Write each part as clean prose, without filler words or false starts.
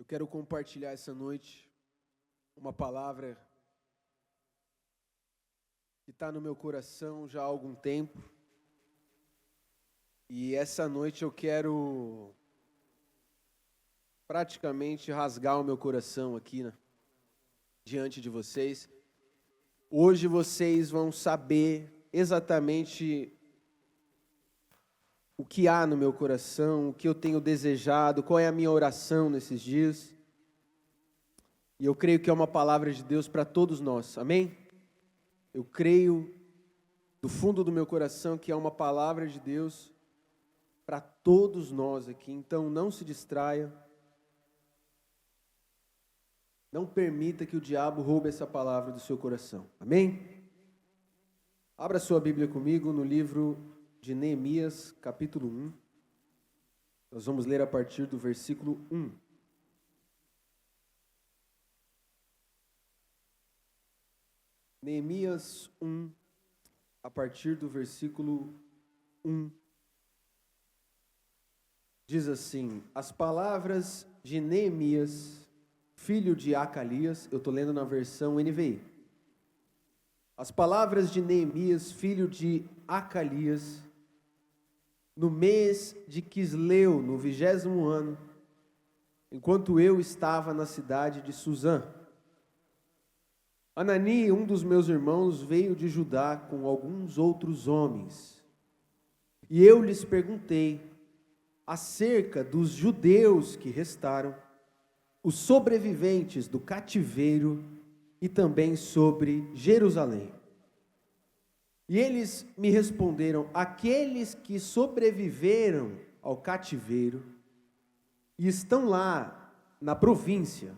Eu quero compartilhar essa noite uma palavra que está no meu coração já há algum tempo. E essa noite eu quero praticamente rasgar o meu coração aqui, diante de vocês. Hoje vocês vão saber exatamente o que há no meu coração, o que eu tenho desejado, qual é a minha oração nesses dias. E eu creio que é uma palavra de Deus para todos nós, amém? Eu creio do fundo do meu coração que é uma palavra de Deus para todos nós aqui. Então não se distraia, não permita que o diabo roube essa palavra do seu coração, amém? Abra sua Bíblia comigo no livro de Neemias, capítulo 1. Nós vamos ler a partir do versículo 1. Neemias 1, a partir do versículo 1. Diz assim: as palavras de Neemias, filho de Acalias, eu estou lendo na versão NVI. As palavras de Neemias, filho de Acalias, no mês de Quisleu, no 20º ano, enquanto eu estava na cidade de Suzã. Anani, um dos meus irmãos, veio de Judá com alguns outros homens. E eu lhes perguntei acerca dos judeus que restaram, os sobreviventes do cativeiro e também sobre Jerusalém. E eles me responderam: aqueles que sobreviveram ao cativeiro e estão lá na província,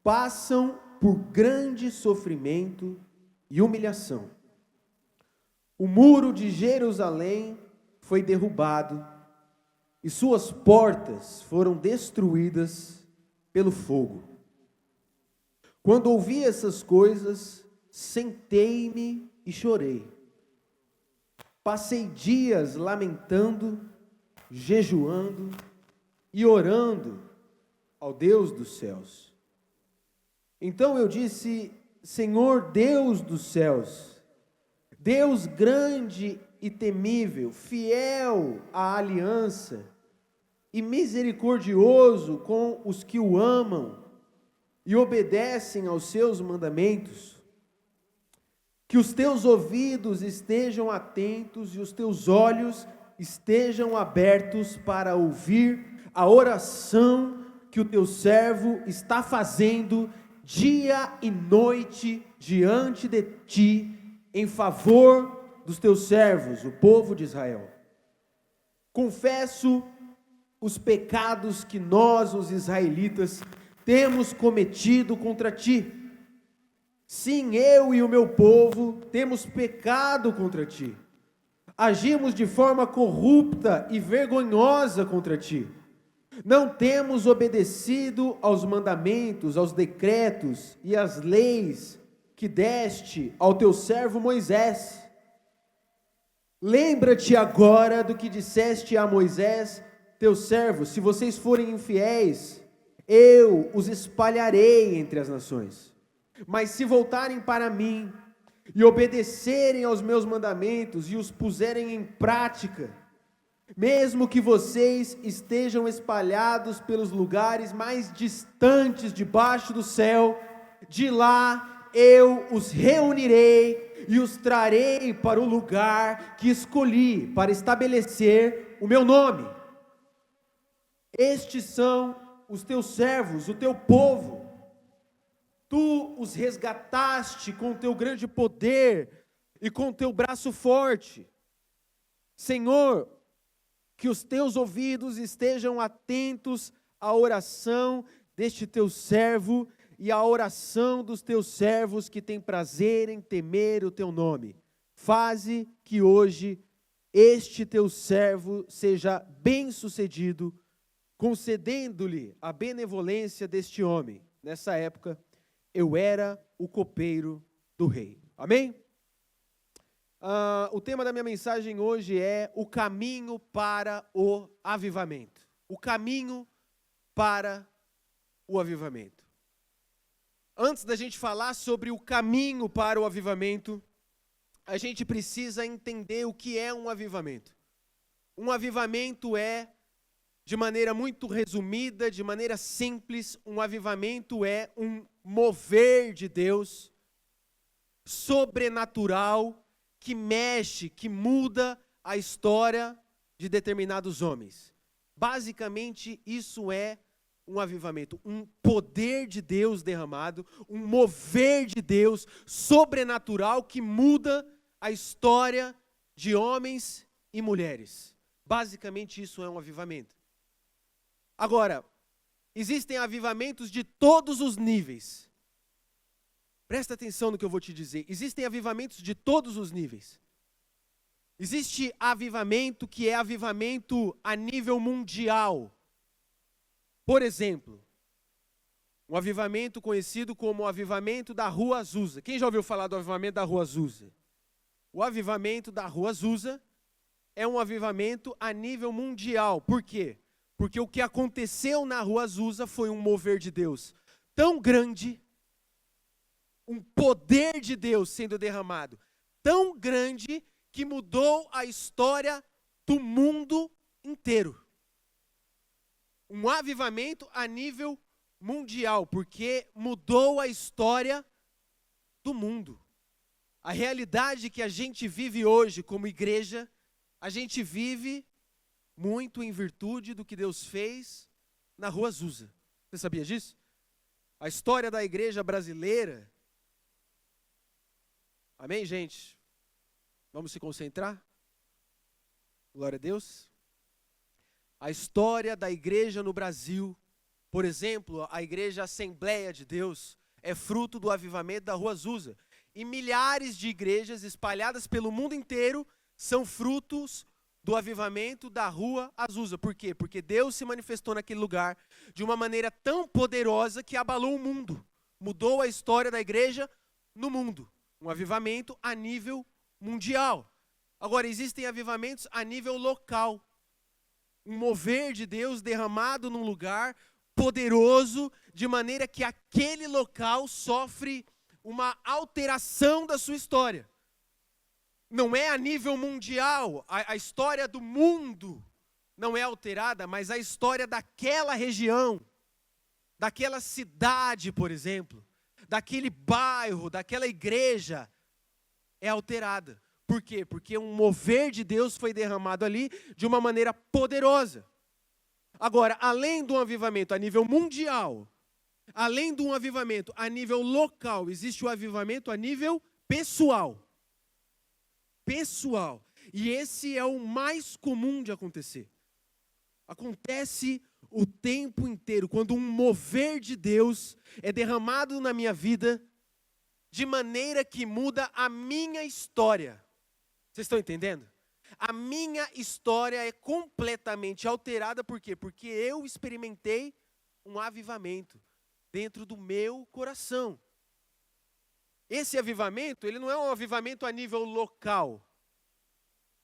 passam por grande sofrimento e humilhação. O muro de Jerusalém foi derrubado e suas portas foram destruídas pelo fogo. Quando ouvi essas coisas, sentei-me e chorei. Passei dias lamentando, jejuando e orando ao Deus dos céus. Então eu disse: Senhor Deus dos céus, Deus grande e temível, fiel à aliança e misericordioso com os que o amam e obedecem aos seus mandamentos, que os teus ouvidos estejam atentos e os teus olhos estejam abertos para ouvir a oração que o teu servo está fazendo dia e noite diante de ti, em favor dos teus servos, o povo de Israel. Confesso os pecados que nós, os israelitas, temos cometido contra ti. Sim, eu e o meu povo temos pecado contra ti. Agimos de forma corrupta e vergonhosa contra ti. Não temos obedecido aos mandamentos, aos decretos e às leis que deste ao teu servo Moisés. Lembra-te agora do que disseste a Moisés, teu servo: se vocês forem infiéis, eu os espalharei entre as nações. Mas se voltarem para mim e obedecerem aos meus mandamentos e os puserem em prática, mesmo que vocês estejam espalhados pelos lugares mais distantes debaixo do céu, de lá eu os reunirei e os trarei para o lugar que escolhi para estabelecer o meu nome. Estes são os teus servos, o teu povo. Tu os resgataste com o teu grande poder e com o teu braço forte. Senhor, que os teus ouvidos estejam atentos à oração deste teu servo e à oração dos teus servos que têm prazer em temer o teu nome. Faze que hoje este teu servo seja bem-sucedido, concedendo-lhe a benevolência deste homem. Nessa época, eu era o copeiro do rei. Amém? O tema da minha mensagem hoje é o caminho para o avivamento. O caminho para o avivamento? Antes da gente falar sobre o caminho para o avivamento, a gente precisa entender o que é um avivamento. Um avivamento é, de maneira muito resumida, de maneira simples, um avivamento é um mover de Deus sobrenatural que mexe, que muda a história de determinados homens. Basicamente, isso é um avivamento, um poder de Deus derramado, um mover de Deus sobrenatural que muda a história de homens e mulheres. Basicamente, isso é um avivamento. Agora, existem avivamentos de todos os níveis. Presta atenção no que eu vou te dizer. Existem avivamentos de todos os níveis. Existe avivamento que é avivamento a nível mundial. Por exemplo, um avivamento conhecido como o avivamento da Rua Azusa. Quem já ouviu falar do avivamento da Rua Azusa? O avivamento da Rua Azusa é um avivamento a nível mundial. Por quê? Porque o que aconteceu na Rua Azusa foi um mover de Deus tão grande, um poder de Deus sendo derramado tão grande que mudou a história do mundo inteiro. Um avivamento a nível mundial, porque mudou a história do mundo. A realidade que a gente vive hoje como igreja, a gente vive muito em virtude do que Deus fez na Rua Azusa. Você sabia disso? A história da igreja brasileira. Amém, gente? Vamos se concentrar? Glória a Deus. A história da igreja no Brasil, por exemplo, a igreja Assembleia de Deus, é fruto do avivamento da Rua Azusa. E milhares de igrejas espalhadas pelo mundo inteiro são frutos do avivamento da Rua Azusa. Por quê? Porque Deus se manifestou naquele lugar de uma maneira tão poderosa que abalou o mundo. Mudou a história da igreja no mundo. Um avivamento a nível mundial. Agora, existem avivamentos a nível local. Um mover de Deus derramado num lugar poderoso, de maneira que aquele local sofre uma alteração da sua história. Não é a nível mundial, a história do mundo não é alterada, mas a história daquela região, daquela cidade, por exemplo, daquele bairro, daquela igreja, é alterada. Por quê? Porque um mover de Deus foi derramado ali de uma maneira poderosa. Agora, além de um avivamento a nível mundial, além de um avivamento a nível local, existe o avivamento a nível pessoal. Pessoal. E esse é o mais comum de acontecer. Acontece o tempo inteiro, quando um mover de Deus é derramado na minha vida, de maneira que muda a minha história. Vocês estão entendendo? A minha história é completamente alterada, por quê? Porque eu experimentei um avivamento dentro do meu coração. Esse avivamento, ele não é um avivamento a nível local,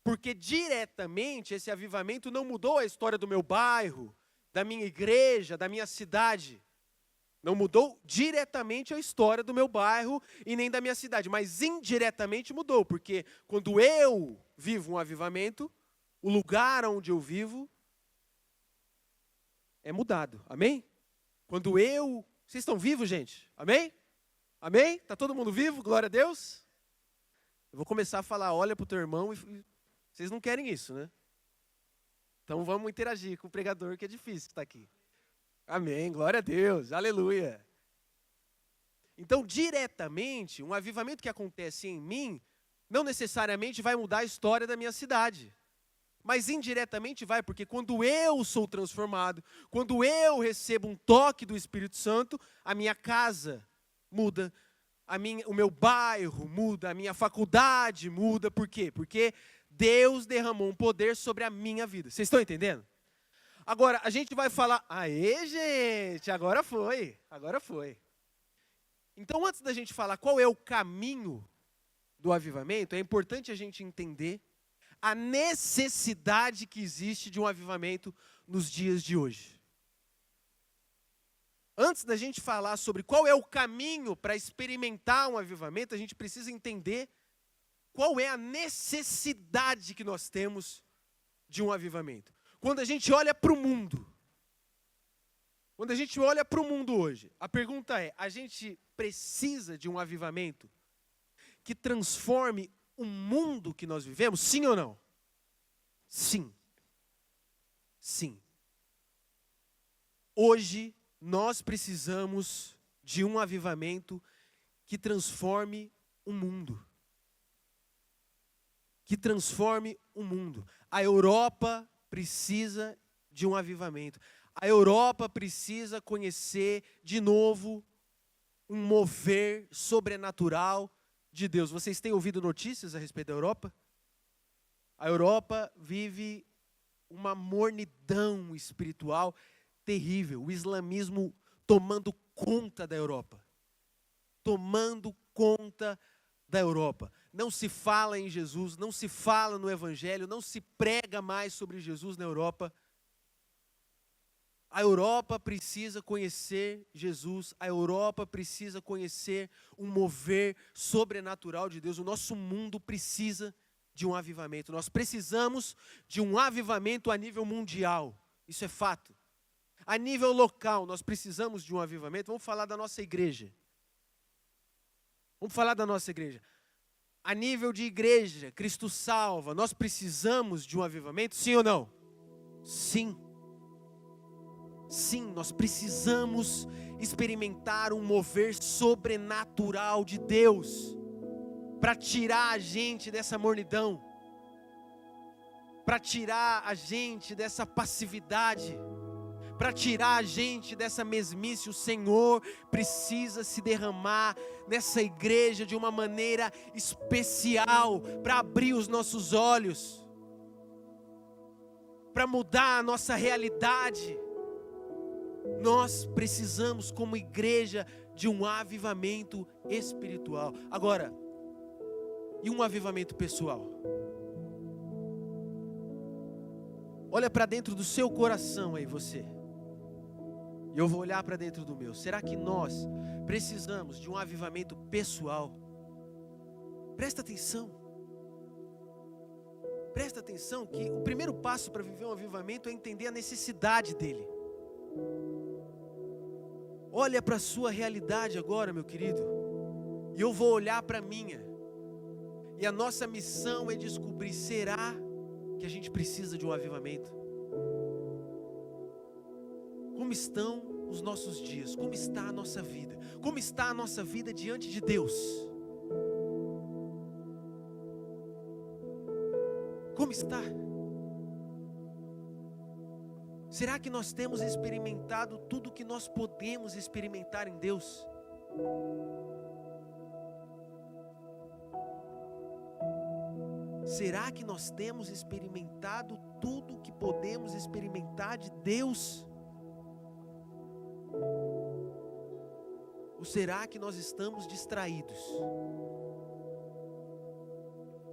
porque diretamente esse avivamento não mudou a história do meu bairro, da minha igreja, da minha cidade. Não mudou diretamente a história do meu bairro e nem da minha cidade, mas indiretamente mudou, porque quando eu vivo um avivamento, o lugar onde eu vivo é mudado, amém? Vocês estão vivos, gente? Amém? Amém? Está todo mundo vivo? Glória a Deus? Eu vou começar a falar, olha para o teu irmão, e vocês não querem isso, né? Então vamos interagir com o pregador, que é difícil estar aqui. Amém, glória a Deus, aleluia. Então, diretamente, um avivamento que acontece em mim, não necessariamente vai mudar a história da minha cidade. Mas indiretamente vai, porque quando eu sou transformado, quando eu recebo um toque do Espírito Santo, a minha casa muda, o meu bairro muda, a minha faculdade muda. Por quê? Porque Deus derramou um poder sobre a minha vida. Vocês estão entendendo? Agora, a gente vai falar, aê, gente, agora foi. Então, antes da gente falar qual é o caminho do avivamento, é importante a gente entender a necessidade que existe de um avivamento nos dias de hoje. Antes da gente falar sobre qual é o caminho para experimentar um avivamento, a gente precisa entender qual é a necessidade que nós temos de um avivamento. Quando a gente olha para o mundo, hoje, a pergunta é, a gente precisa de um avivamento que transforme o mundo que nós vivemos? Sim ou não? Sim. Sim. Hoje, nós precisamos de um avivamento que transforme o mundo. Que transforme o mundo. A Europa precisa de um avivamento. A Europa precisa conhecer de novo um mover sobrenatural de Deus. Vocês têm ouvido notícias a respeito da Europa? A Europa vive uma mornidão espiritual terrível. O islamismo tomando conta da Europa. Tomando conta da Europa. Não se fala em Jesus, não se fala no Evangelho, não se prega mais sobre Jesus na Europa. A Europa precisa conhecer Jesus, a Europa precisa conhecer um mover sobrenatural de Deus. O nosso mundo precisa de um avivamento. Nós precisamos de um avivamento a nível mundial. Isso é fato. A nível local, nós precisamos de um avivamento. Vamos falar da nossa igreja. A nível de igreja, Cristo Salva, nós precisamos de um avivamento, sim ou não? Sim. Sim, nós precisamos experimentar um mover sobrenatural de Deus para tirar a gente dessa mornidão, para tirar a gente dessa passividade, para tirar a gente dessa mesmice. O Senhor precisa se derramar nessa igreja de uma maneira especial, para abrir os nossos olhos, para mudar a nossa realidade. Nós precisamos, como igreja, de um avivamento espiritual. Agora, e um avivamento pessoal? Olha para dentro do seu coração aí, você. E eu vou olhar para dentro do meu. Será que nós precisamos de um avivamento pessoal? Presta atenção. Presta atenção que o primeiro passo para viver um avivamento é entender a necessidade dele. Olha para a sua realidade agora, meu querido. E eu vou olhar para a minha. E a nossa missão é descobrir, será que a gente precisa de um avivamento? Como estão os nossos dias? Como está a nossa vida? Como está a nossa vida diante de Deus? Como está? Será que nós temos experimentado tudo o que nós podemos experimentar em Deus? Será que nós temos experimentado tudo o que podemos experimentar de Deus? Ou será que nós estamos distraídos?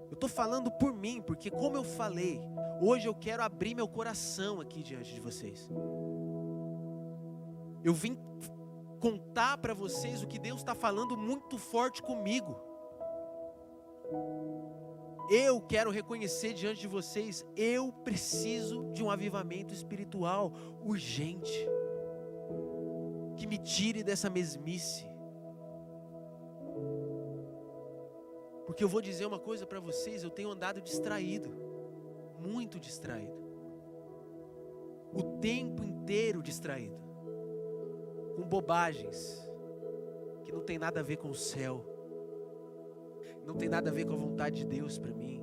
Eu estou falando por mim, porque como eu falei, hoje eu quero abrir meu coração aqui diante de vocês. Eu vim contar para vocês o que Deus está falando muito forte comigo. Eu quero reconhecer diante de vocês, eu preciso de um avivamento espiritual urgente, que me tire dessa mesmice. Porque eu vou dizer uma coisa para vocês, eu tenho andado distraído, muito distraído, o tempo inteiro distraído, com bobagens, que não tem nada a ver com o céu, não tem nada a ver com a vontade de Deus para mim.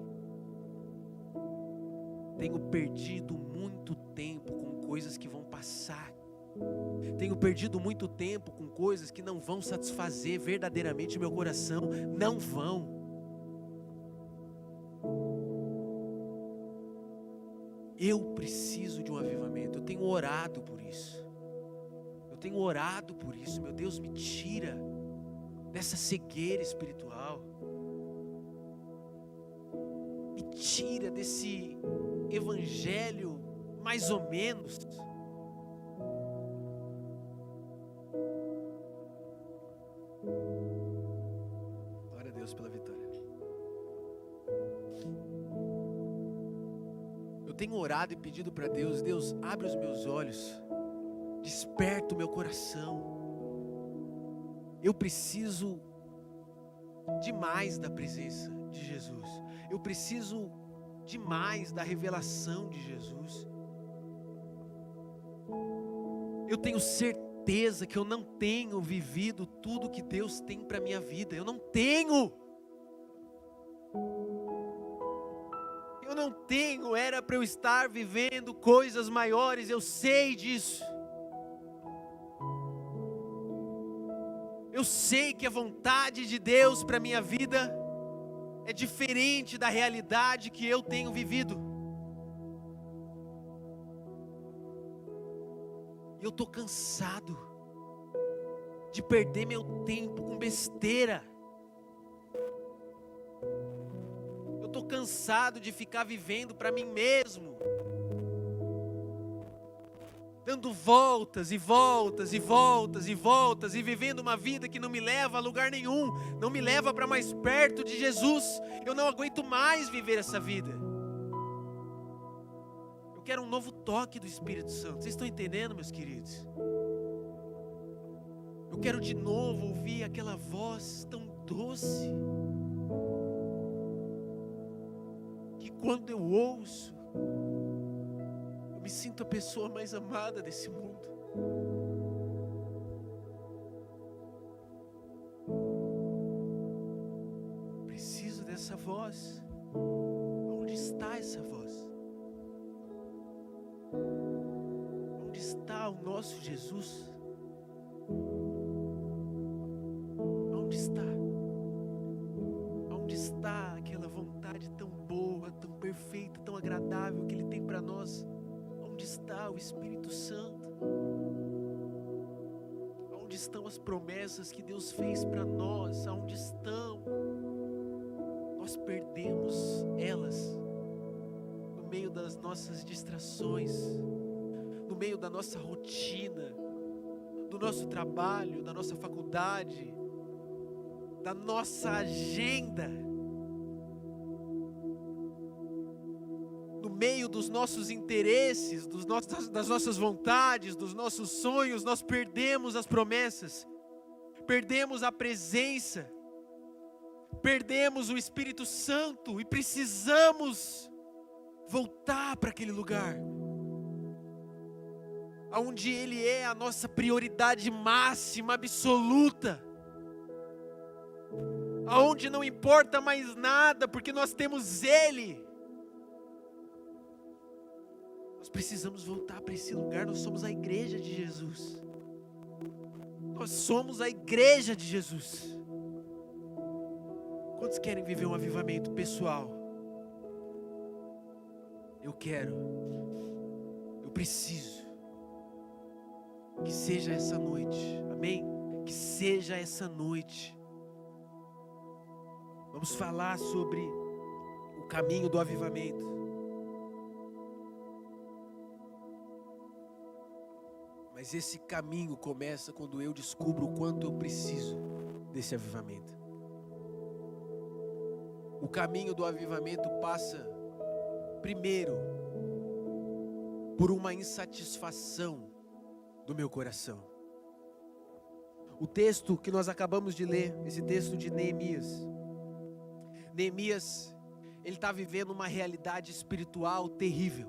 Tenho perdido muito tempo com coisas que vão passar, tenho perdido muito tempo com coisas que não vão satisfazer verdadeiramente o meu coração, não vão. Eu preciso de um avivamento, eu tenho orado por isso. Meu Deus, me tira dessa cegueira espiritual. Me tira desse evangelho mais ou menos. Eu tenho orado e pedido para Deus: Deus, abre os meus olhos, desperta o meu coração. Eu preciso demais da presença de Jesus. Eu preciso demais da revelação de Jesus. Eu tenho certeza que eu não tenho vivido tudo que Deus tem para minha vida. Eu não tenho. Era para eu estar vivendo coisas maiores, eu sei disso. Eu sei que a vontade de Deus para minha vida é diferente da realidade que eu tenho vivido. E eu estou cansado de perder meu tempo com besteira. Eu estou cansado de ficar vivendo para mim mesmo, dando voltas e voltas e voltas e voltas, e vivendo uma vida que não me leva a lugar nenhum, não me leva para mais perto de Jesus. Eu não aguento mais viver essa vida. Eu quero um novo toque do Espírito Santo. Vocês estão entendendo, meus queridos? Eu quero de novo ouvir aquela voz tão doce, que quando eu ouço, eu me sinto a pessoa mais amada desse mundo. Preciso dessa voz. Onde está essa voz? Onde está o nosso Jesus? Onde está? Onde está aquela vontade tão boa, tão perfeita, tão agradável que Ele tem para nós? Onde está o Espírito Santo? Onde estão as promessas que Deus fez para nós? Aonde estão? Nós perdemos elas no meio das nossas distrações, no meio da nossa rotina, do nosso trabalho, da nossa faculdade, da nossa agenda, no meio dos nossos interesses, das nossas vontades, dos nossos sonhos. Nós perdemos as promessas, perdemos a presença, perdemos o Espírito Santo, e precisamos voltar para aquele lugar onde Ele é a nossa prioridade máxima, absoluta, aonde não importa mais nada, porque nós temos Ele. Nós precisamos voltar para esse lugar. Nós somos a igreja de Jesus. Nós somos a igreja de Jesus. Quantos querem viver um avivamento pessoal? Eu quero. Eu preciso. Que seja essa noite. Amém? Que seja essa noite. Vamos falar sobre o caminho do avivamento. Mas esse caminho começa quando eu descubro o quanto eu preciso desse avivamento. O caminho do avivamento passa, primeiro, por uma insatisfação do meu coração. O texto que nós acabamos de ler, esse texto de Neemias. Neemias, ele está vivendo uma realidade espiritual terrível.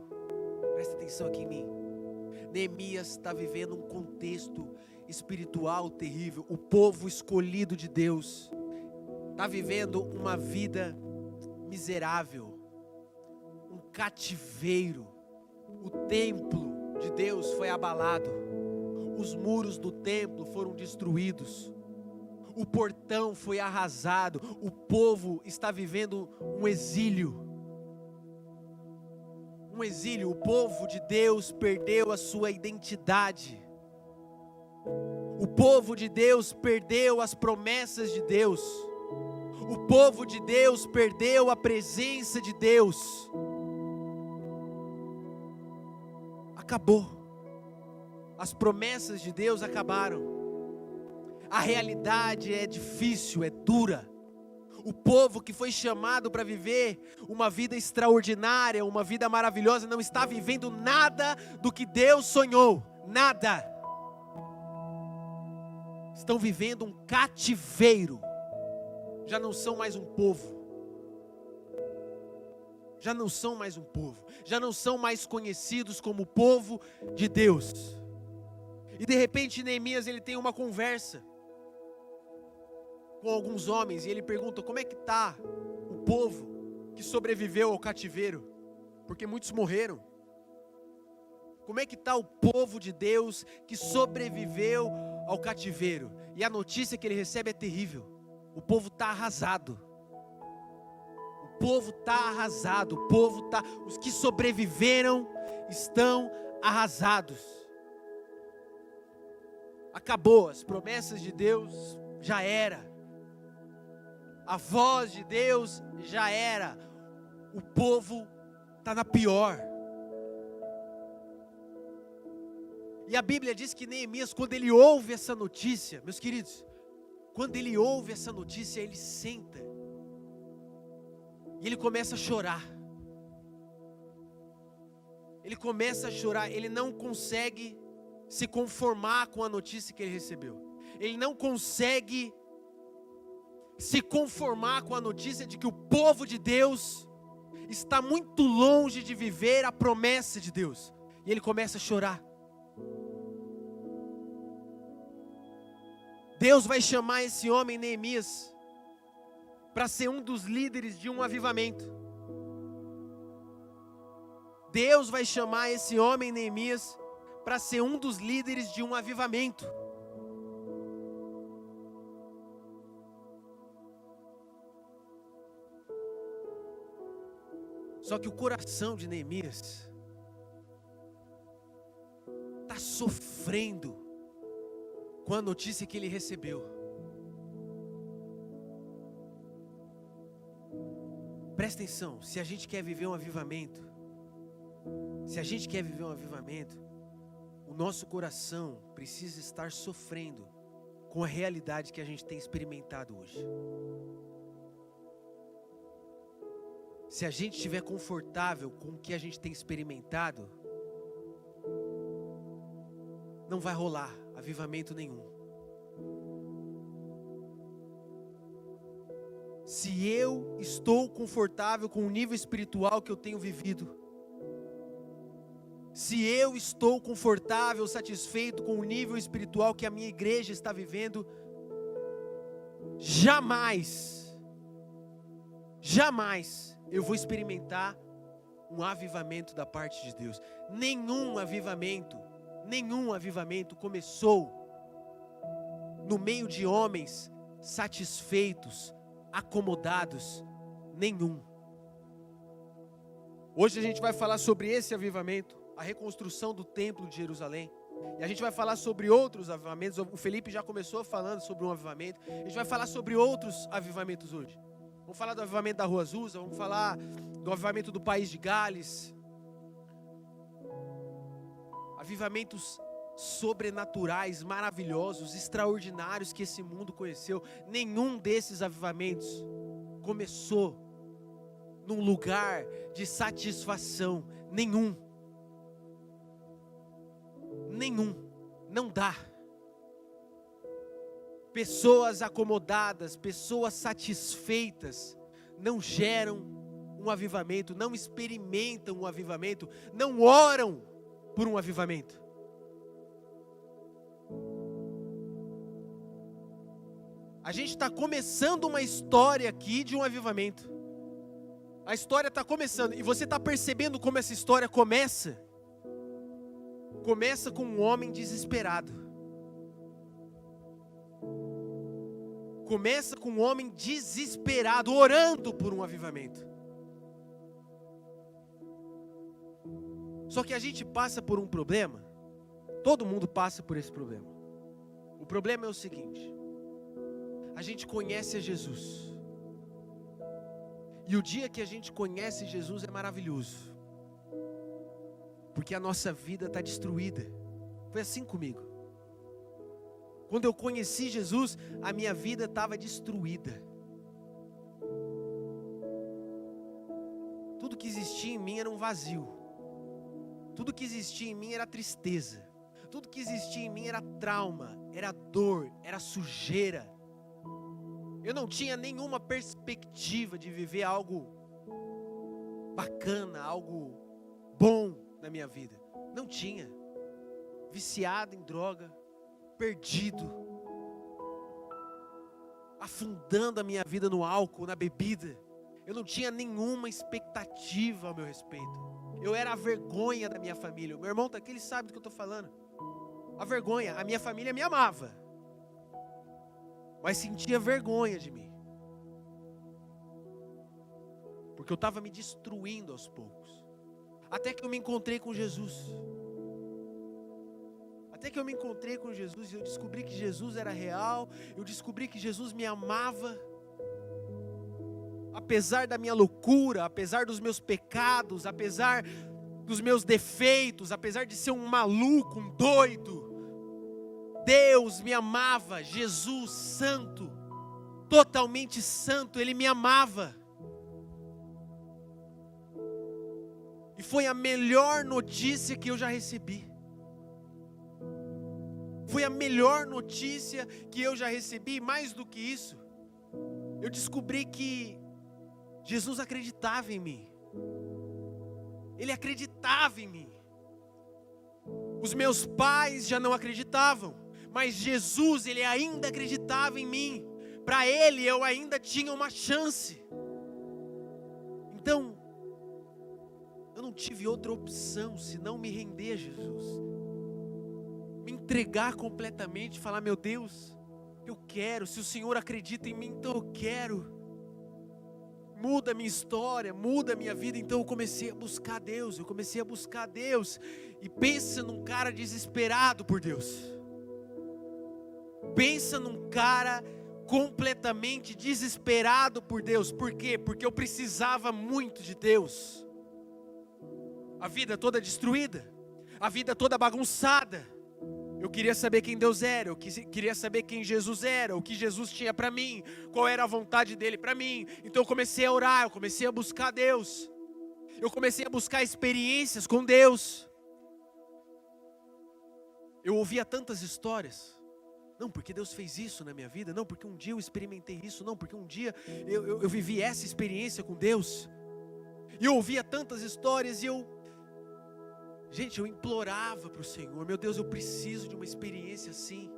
Presta atenção aqui em mim. Neemias está vivendo um contexto espiritual terrível. O povo escolhido de Deus está vivendo uma vida miserável, um cativeiro. O templo de Deus foi abalado, os muros do templo foram destruídos, o portão foi arrasado. O povo está vivendo um exílio. Um exílio. O povo de Deus perdeu a sua identidade. O povo de Deus perdeu as promessas de Deus. O povo de Deus perdeu a presença de Deus. Acabou. As promessas de Deus acabaram. A realidade é difícil, é dura. O povo que foi chamado para viver uma vida extraordinária, uma vida maravilhosa, não está vivendo nada do que Deus sonhou. Nada. Estão vivendo um cativeiro. Já não são mais um povo. Já não são mais um povo. Já não são mais conhecidos como povo de Deus. E de repente Neemias ele tem uma conversa com alguns homens, e ele pergunta: como é que está o povo que sobreviveu ao cativeiro? Porque muitos morreram. Como é que está o povo de Deus que sobreviveu ao cativeiro? E a notícia que ele recebe é terrível. O povo está arrasado. O povo está arrasado. O povo está... Os que sobreviveram estão arrasados. Acabou, as promessas de Deus já era. A voz de Deus já era. O povo está na pior. E a Bíblia diz que Neemias, quando ele ouve essa notícia, meus queridos, quando ele ouve essa notícia, ele senta e ele começa a chorar. Ele começa a chorar, ele não consegue se conformar com a notícia que ele recebeu. Ele não consegue se conformar com a notícia de que o povo de Deus está muito longe de viver a promessa de Deus. E ele começa a chorar. Deus vai chamar esse homem Neemias para ser um dos líderes de um avivamento. Deus vai chamar esse homem Neemias para ser um dos líderes de um avivamento. Só que o coração de Neemias está sofrendo com a notícia que ele recebeu. Presta atenção, se a gente quer viver um avivamento, o nosso coração precisa estar sofrendo com a realidade que a gente tem experimentado hoje. Se a gente estiver confortável com o que a gente tem experimentado, não vai rolar avivamento nenhum. Se eu estou confortável com o nível espiritual que eu tenho vivido, se eu estou confortável, satisfeito com o nível espiritual que a minha igreja está vivendo, jamais eu vou experimentar um avivamento da parte de Deus. Nenhum avivamento começou no meio de homens satisfeitos, acomodados, nenhum. Hoje a gente vai falar sobre esse avivamento, a reconstrução do templo de Jerusalém. E a gente vai falar sobre outros avivamentos. O Felipe já começou falando sobre um avivamento. A gente vai falar sobre outros avivamentos hoje. Vamos falar do avivamento da Rua Azusa, vamos falar do avivamento do país de Gales. Avivamentos sobrenaturais, maravilhosos, extraordinários que esse mundo conheceu. Nenhum desses avivamentos começou num lugar de satisfação. Nenhum. Não dá. Pessoas acomodadas, pessoas satisfeitas, não geram um avivamento, não experimentam um avivamento, não oram por um avivamento. A gente está começando uma história aqui de um avivamento. A história está começando, e você está percebendo como essa história começa? Começa com um homem desesperado. Começa com um homem desesperado, orando por um avivamento. Só que a gente passa por um problema. Todo mundo passa por esse problema. O problema é o seguinte: a gente conhece a Jesus. E o dia que a gente conhece Jesus é maravilhoso. Porque a nossa vida está destruída. Foi assim comigo. Quando eu conheci Jesus, a minha vida estava destruída. tudo que existia em mim era um vazio. Tudo que existia em mim era tristeza. Tudo que existia em mim era trauma, era dor, era sujeira. Eu não tinha nenhuma perspectiva de viver algo bacana, algo bom na minha vida. Não tinha. Viciado em droga, perdido, afundando a minha vida no álcool, na bebida. Eu não tinha nenhuma expectativa ao meu respeito. Eu era a vergonha da minha família. O meu irmão está aqui, ele sabe do que eu estou falando. A vergonha, a minha família me amava, mas sentia vergonha de mim, porque eu estava me destruindo aos poucos, até que eu me encontrei com Jesus. Até que eu me encontrei com Jesus e eu descobri que Jesus era real, eu descobri que Jesus me amava, apesar da minha loucura, apesar dos meus pecados, apesar dos meus defeitos, apesar de ser um maluco, um doido. Deus me amava, Jesus santo, totalmente santo, Ele me amava. E foi a melhor notícia que eu já recebi. Foi a melhor notícia que eu já recebi. Mais do que isso, eu descobri que Jesus acreditava em mim. Ele acreditava em mim. Os meus pais já não acreditavam, mas Jesus, Ele ainda acreditava em mim. Para Ele eu ainda tinha uma chance. Então, eu não tive outra opção senão me render a Jesus. Me entregar completamente, falar: meu Deus, eu quero, se o Senhor acredita em mim, então eu quero. Muda a minha história, muda a minha vida. Então eu comecei a buscar Deus, e pensa num cara desesperado por Deus. Pensa num cara completamente desesperado por Deus. Por quê? Porque eu precisava muito de Deus. A vida toda destruída, a vida toda bagunçada. Eu queria saber quem Deus era, eu queria saber quem Jesus era, o que Jesus tinha para mim, qual era a vontade dele para mim. Então eu comecei a orar, eu comecei a buscar Deus, eu comecei a buscar experiências com Deus. Eu ouvia tantas histórias. Não, porque Deus fez isso na minha vida, não, porque um dia eu experimentei isso, não, porque um dia eu vivi essa experiência com Deus. E eu ouvia tantas histórias e eu implorava para o Senhor: meu Deus, eu preciso de uma experiência assim.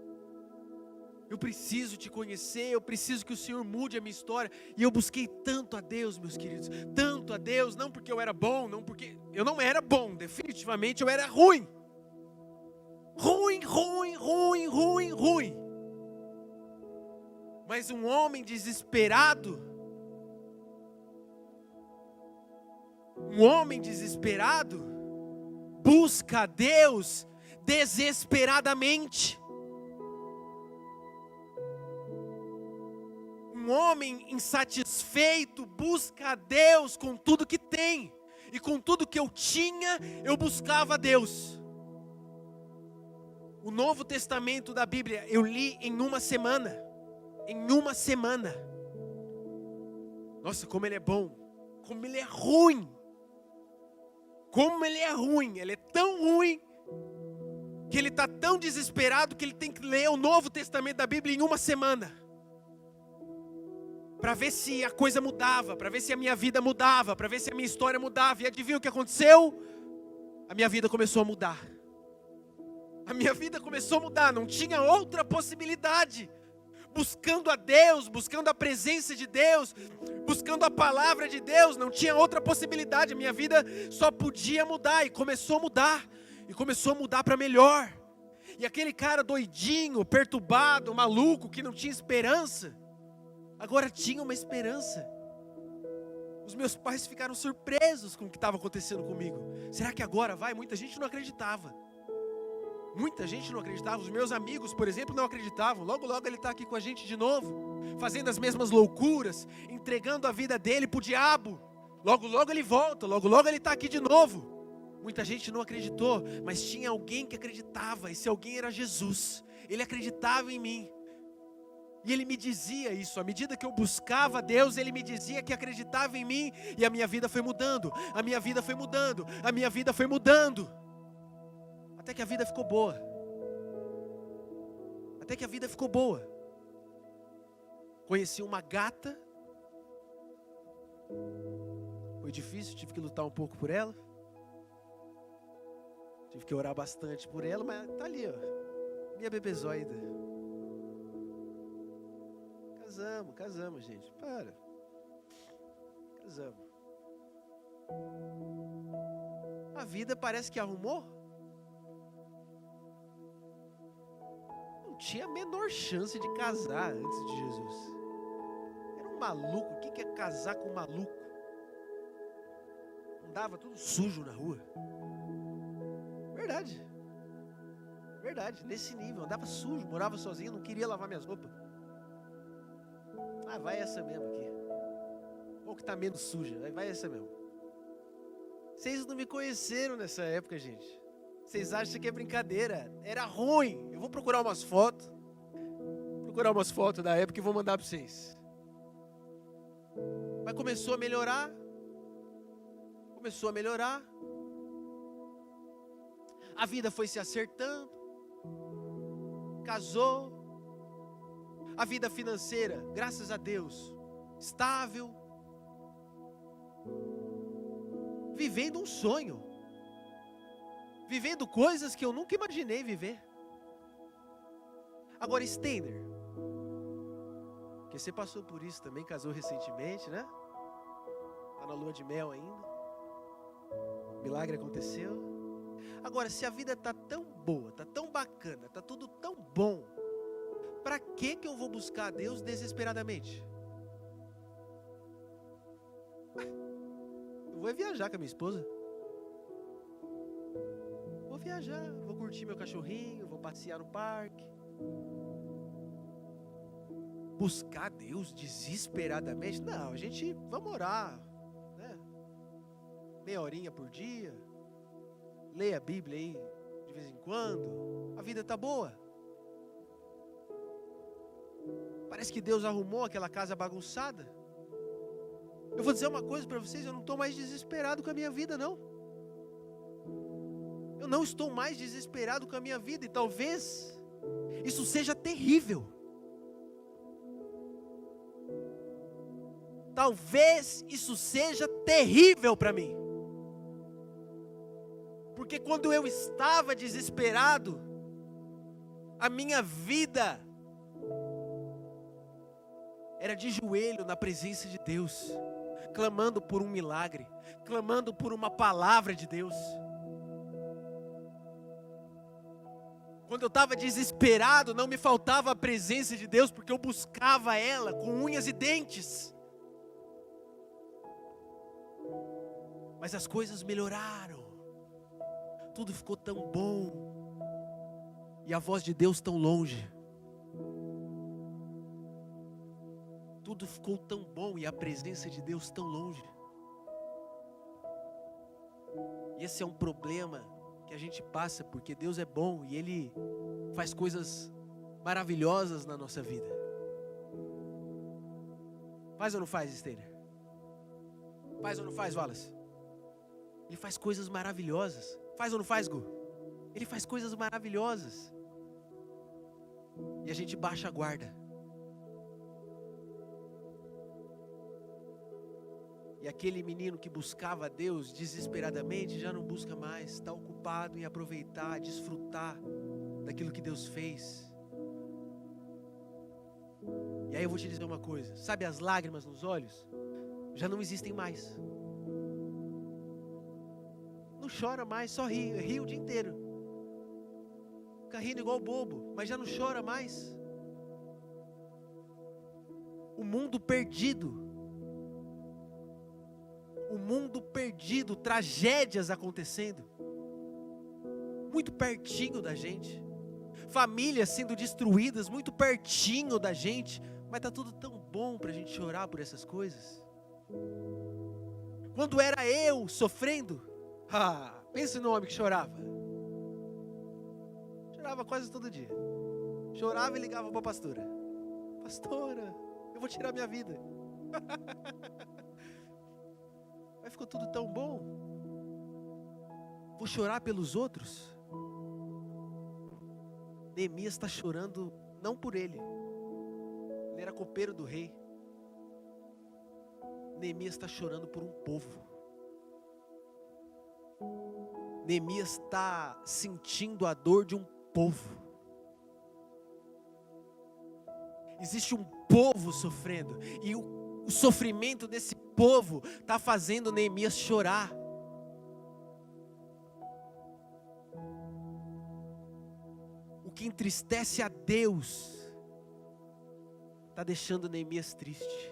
Eu preciso te conhecer, eu preciso que o Senhor mude a minha história. E eu busquei tanto a Deus, meus queridos, tanto a Deus, não porque eu era bom, não porque eu não era bom, definitivamente eu era ruim. Ruim. Mas um homem desesperado, busca a Deus desesperadamente. Um homem insatisfeito busca a Deus com tudo que tem. E com tudo que eu tinha, eu buscava a Deus. O Novo Testamento da Bíblia eu li em uma semana. Nossa, como ele é bom. Como ele é ruim. Ele é tão ruim que ele está tão desesperado que ele tem que ler o Novo Testamento da Bíblia em uma semana, para ver se a coisa mudava, para ver se a minha vida mudava, para ver se a minha história mudava. E adivinha o que aconteceu? A minha vida começou a mudar. Não tinha outra possibilidade. Buscando a Deus, buscando a presença de Deus, buscando a palavra de Deus, não tinha outra possibilidade. A minha vida só podia mudar, e começou a mudar para melhor. E aquele cara doidinho, perturbado, maluco, que não tinha esperança, agora tinha uma esperança. Os meus pais ficaram surpresos com o que estava acontecendo comigo. Será que agora vai? Muita gente não acreditava. Os meus amigos, por exemplo, não acreditavam. Logo ele está aqui com a gente de novo, fazendo as mesmas loucuras, entregando a vida dele para o diabo. Logo ele volta, logo ele está aqui de novo. Muita gente não acreditou, mas tinha alguém que acreditava. Esse alguém era Jesus. Ele acreditava em mim. E ele me dizia isso, à medida que eu buscava Deus, ele me dizia que acreditava em mim, e a minha vida foi mudando, a minha vida foi mudando, a minha vida foi mudando, até que a vida ficou boa, até que a vida ficou boa. Conheci uma gata, foi difícil, tive que lutar um pouco por ela, tive que orar bastante por ela, mas tá ali, ó, minha bebezóida. Casamos, gente, para. Casamos. A vida parece que arrumou. Não tinha a menor chance de casar antes de Jesus. Era um maluco, o que é casar com um maluco? Andava tudo sujo na rua. Verdade, nesse nível, andava sujo, morava sozinho, não queria lavar minhas roupas. Ah, vai essa mesmo aqui. Ou que tá menos suja, vai essa mesmo. Vocês não me conheceram nessa época, gente. Vocês acham que é brincadeira? Era ruim. Eu vou procurar umas fotos. Da época e vou mandar para vocês. Mas começou a melhorar. A vida foi se acertando. Casou. A vida financeira, graças a Deus, estável. Vivendo um sonho. Vivendo coisas que eu nunca imaginei viver. Agora, Steiner, que você passou por isso também, casou recentemente, né? Está na lua de mel ainda. Milagre aconteceu. Agora, se a vida está tão boa, está tão bacana, está tudo tão bom, para que eu vou buscar a Deus desesperadamente? Eu vou viajar com a minha esposa. Vou viajar, vou curtir meu cachorrinho, vou passear no parque. Buscar Deus desesperadamente? Não, a gente vamos orar, né? Meia horinha por dia. Leia a Bíblia aí de vez em quando. A vida está boa. Parece que Deus arrumou aquela casa bagunçada. Eu vou dizer uma coisa para vocês, eu não estou mais desesperado com a minha vida, não. Eu não estou mais desesperado com a minha vida, e talvez isso seja terrível. Talvez isso seja terrível para mim. Porque quando eu estava desesperado, a minha vida era de joelho na presença de Deus, clamando por um milagre, clamando por uma palavra de Deus. Quando eu estava desesperado, não me faltava a presença de Deus, porque eu buscava ela com unhas e dentes. Mas as coisas melhoraram, tudo ficou tão bom, e a voz de Deus tão longe. Tudo ficou tão bom e a presença de Deus tão longe. E esse é um problema que a gente passa, porque Deus é bom e Ele faz coisas maravilhosas na nossa vida. Faz ou não faz, Steiner? Faz ou não faz, Wallace? Ele faz coisas maravilhosas. Faz ou não faz, Gu? Ele faz coisas maravilhosas. E a gente baixa a guarda. E aquele menino que buscava a Deus desesperadamente já não busca mais, está ocupado em aproveitar, desfrutar daquilo que Deus fez. E aí eu vou te dizer uma coisa, sabe as lágrimas nos olhos? Já não existem mais. Não chora mais, só ri o dia inteiro. Fica rindo igual bobo, mas já não chora mais. O mundo perdido, tragédias acontecendo, muito pertinho da gente, famílias sendo destruídas, muito pertinho da gente, mas está tudo tão bom para a gente chorar por essas coisas. Quando era eu sofrendo, pense no homem que chorava quase todo dia, chorava e ligava para a pastora, pastora, eu vou tirar minha vida. Mas ficou tudo tão bom. Vou chorar pelos outros. Neemias está chorando não por ele. Ele era copeiro do rei. Neemias está chorando por um povo. Neemias está sentindo a dor de um povo. Existe um povo sofrendo, e o sofrimento desse povo está fazendo Neemias chorar. O que entristece a Deus está deixando Neemias triste.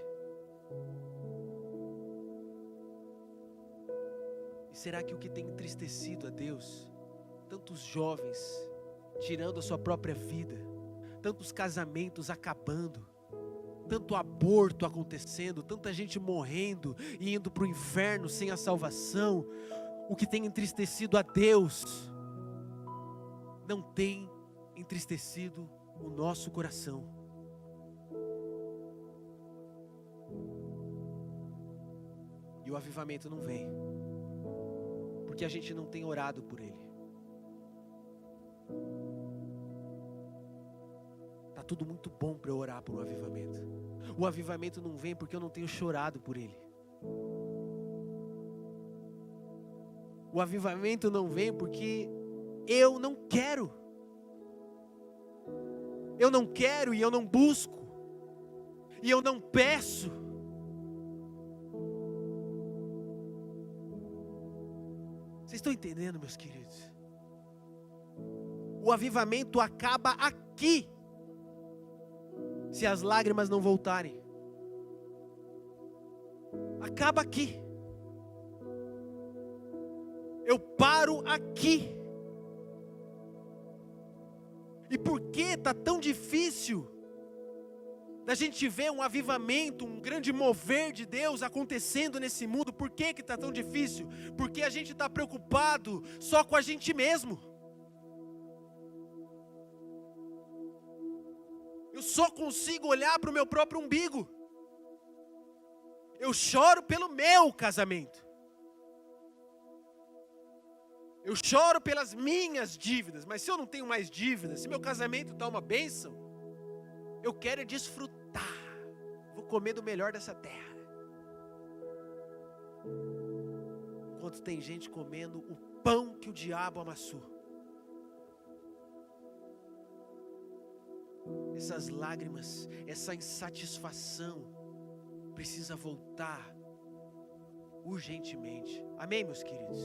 E será que o que tem entristecido a Deus, tantos jovens tirando a sua própria vida, tantos casamentos acabando, tanto aborto acontecendo, tanta gente morrendo e indo para o inferno sem a salvação, o que tem entristecido a Deus, não tem entristecido o nosso coração. E o avivamento não vem, porque a gente não tem orado por ele. Tá tudo muito bom para eu orar por um avivamento. O avivamento não vem porque eu não tenho chorado por ele. O avivamento não vem porque eu não quero. Eu não quero e eu não busco. E eu não peço. Vocês estão entendendo, meus queridos? O avivamento acaba aqui, se as lágrimas não voltarem. Acaba aqui. Eu paro aqui. E por que está tão difícil da gente ver um avivamento, um grande mover de Deus acontecendo nesse mundo? Por que está tão difícil? Porque a gente está preocupado só com a gente mesmo. Eu só consigo olhar para o meu próprio umbigo. Eu choro pelo meu casamento. Eu choro pelas minhas dívidas. Mas se eu não tenho mais dívidas, se meu casamento está uma bênção, eu quero é desfrutar. Vou comer do melhor dessa terra. Enquanto tem gente comendo o pão que o diabo amassou. Essas lágrimas, essa insatisfação precisa voltar urgentemente. Amém, meus queridos?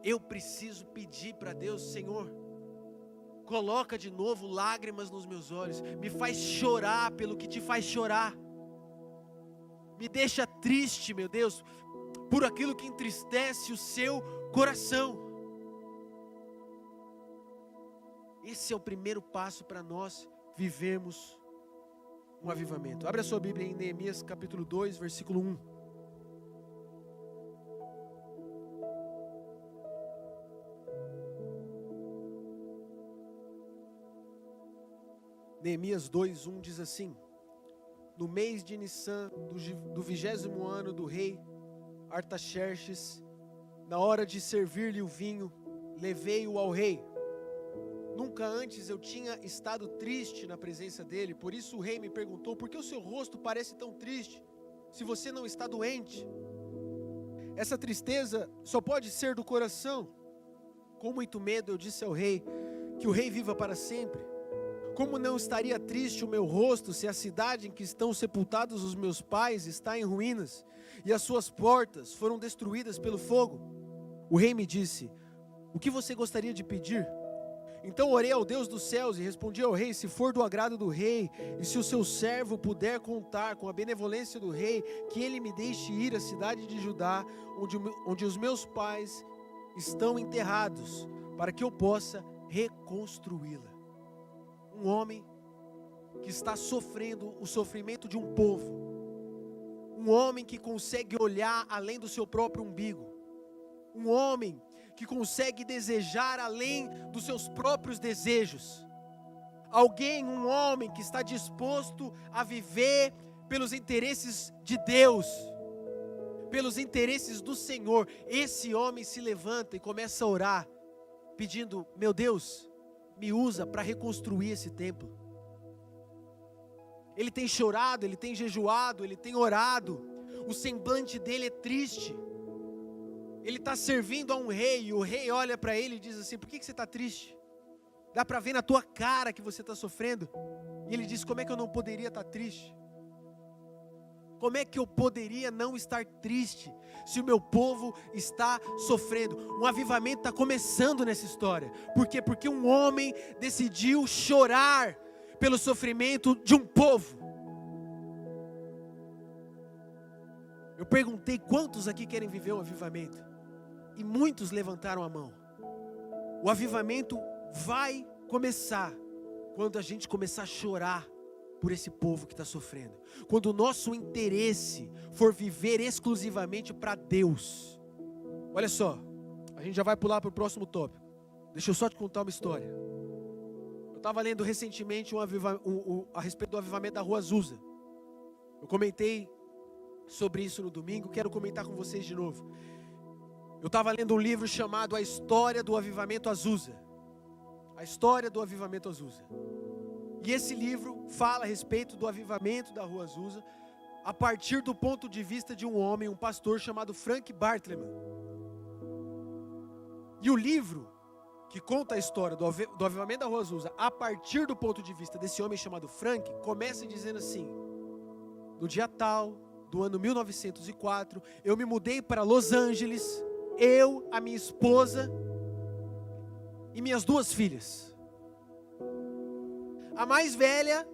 Eu preciso pedir para Deus: Senhor, coloca de novo lágrimas nos meus olhos, me faz chorar pelo que te faz chorar, me deixa triste, meu Deus, por aquilo que entristece o seu coração. Esse é o primeiro passo para nós vivermos um avivamento. Abre a sua Bíblia em Neemias capítulo 2, versículo 1. Neemias 2:1 diz assim: no mês de Nissan, do 20º ano do rei Artaxerxes, na hora de servir-lhe o vinho, levei-o ao rei. Nunca antes eu tinha estado triste na presença dele, por isso o rei me perguntou: por que o seu rosto parece tão triste, se você não está doente? Essa tristeza só pode ser do coração. Com muito medo eu disse ao rei: que o rei viva para sempre. Como não estaria triste o meu rosto se a cidade em que estão sepultados os meus pais está em ruínas e as suas portas foram destruídas pelo fogo? O rei me disse: o que você gostaria de pedir? Então orei ao Deus dos céus e respondi ao rei: se for do agrado do rei e se o seu servo puder contar com a benevolência do rei, que ele me deixe ir à cidade de Judá, onde os meus pais estão enterrados, para que eu possa reconstruí-la. Um homem que está sofrendo o sofrimento de um povo, um homem que consegue olhar além do seu próprio umbigo, um homem que consegue desejar além dos seus próprios desejos. Alguém, um homem que está disposto a viver pelos interesses de Deus, pelos interesses do Senhor. Esse homem se levanta e começa a orar, pedindo: meu Deus, me usa para reconstruir esse templo. Ele tem chorado, ele tem jejuado, ele tem orado, o semblante dele é triste. Ele está servindo a um rei, e o rei olha para ele e diz assim: por que você está triste? Dá para ver na tua cara que você está sofrendo. E ele diz: como é que eu não poderia estar triste? Como é que eu poderia não estar triste se o meu povo está sofrendo? Um avivamento está começando nessa história. Por quê? Porque um homem decidiu chorar pelo sofrimento de um povo. Eu perguntei quantos aqui querem viver um avivamento, e muitos levantaram a mão. O avivamento vai começar quando a gente começar a chorar por esse povo que está sofrendo. Quando o nosso interesse for viver exclusivamente para Deus. Olha só, a gente já vai pular para o próximo tópico. Deixa eu só te contar uma história. Eu estava lendo recentemente a respeito do avivamento da Rua Azusa. Eu comentei sobre isso no domingo, quero comentar com vocês de novo. Eu estava lendo um livro chamado A História do Avivamento Azusa. A História do Avivamento Azusa. E esse livro fala a respeito do avivamento da Rua Azusa, a partir do ponto de vista de um homem, um pastor chamado Frank Bartleman. E o livro que conta a história do avivamento da Rua Azusa, a partir do ponto de vista desse homem chamado Frank, começa dizendo assim: no dia tal, do ano 1904, eu me mudei para Los Angeles, eu, a minha esposa e minhas 2 filhas. A mais velha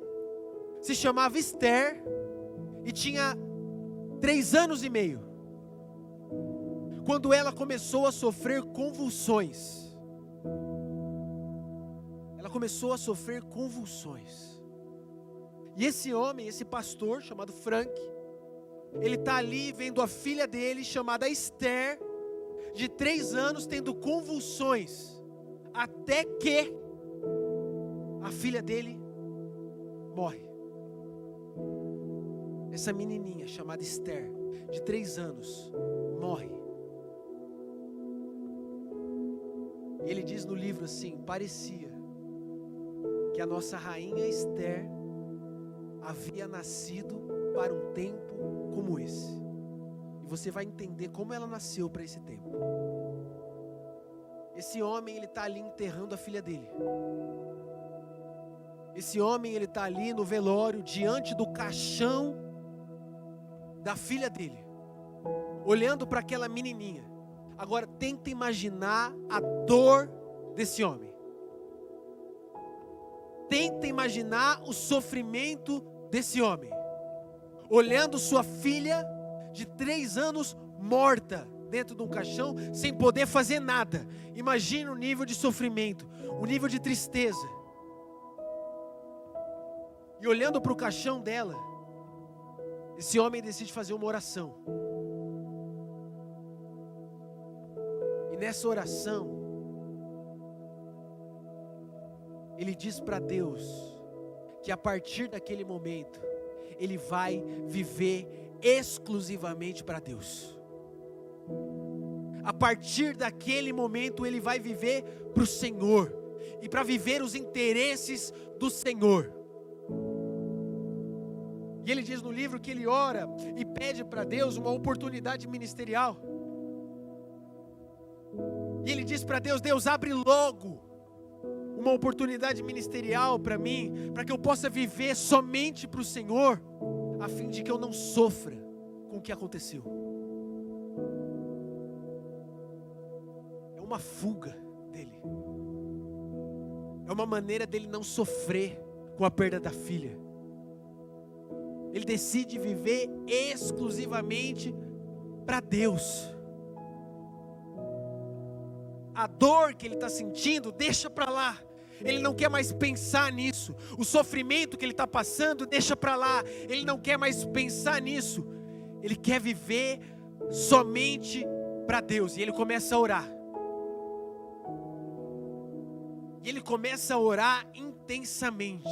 se chamava Esther e tinha 3 anos e meio, quando ela começou a sofrer convulsões. Ela começou a sofrer convulsões. E esse homem, esse pastor chamado Frank, ele está ali vendo a filha dele, chamada Esther, de 3 anos, tendo convulsões, até que a filha dele morre. Essa menininha chamada Esther, de 3 anos, morre. E ele diz no livro assim: parecia que a nossa rainha Esther havia nascido para um tempo como esse. E você vai entender como ela nasceu para esse tempo. Esse homem, ele está ali enterrando a filha dele. Esse homem, ele está ali no velório, diante do caixão da filha dele, olhando para aquela menininha. Agora, tenta imaginar a dor desse homem. Tenta imaginar o sofrimento desse homem, olhando sua filha de 3 anos morta dentro de um caixão, sem poder fazer nada. Imagina o nível de sofrimento, o nível de tristeza. E olhando para o caixão dela, esse homem decide fazer uma oração. E nessa oração, ele diz para Deus que a partir daquele momento, ele vai viver exclusivamente para Deus. A partir daquele momento, ele vai viver para o Senhor, e para viver os interesses do Senhor. E ele diz no livro que ele ora e pede para Deus uma oportunidade ministerial. E ele diz para Deus: Deus, abre logo uma oportunidade ministerial para mim, para que eu possa viver somente para o Senhor, a fim de que eu não sofra com o que aconteceu. É uma fuga dele. É uma maneira dele não sofrer com a perda da filha. Ele decide viver exclusivamente para Deus. A dor que ele está sentindo, deixa para lá. Ele não quer mais pensar nisso. O sofrimento que ele está passando, deixa para lá. Ele não quer mais pensar nisso. Ele quer viver somente para Deus. E ele começa a orar. E ele começa a orar em intensamente.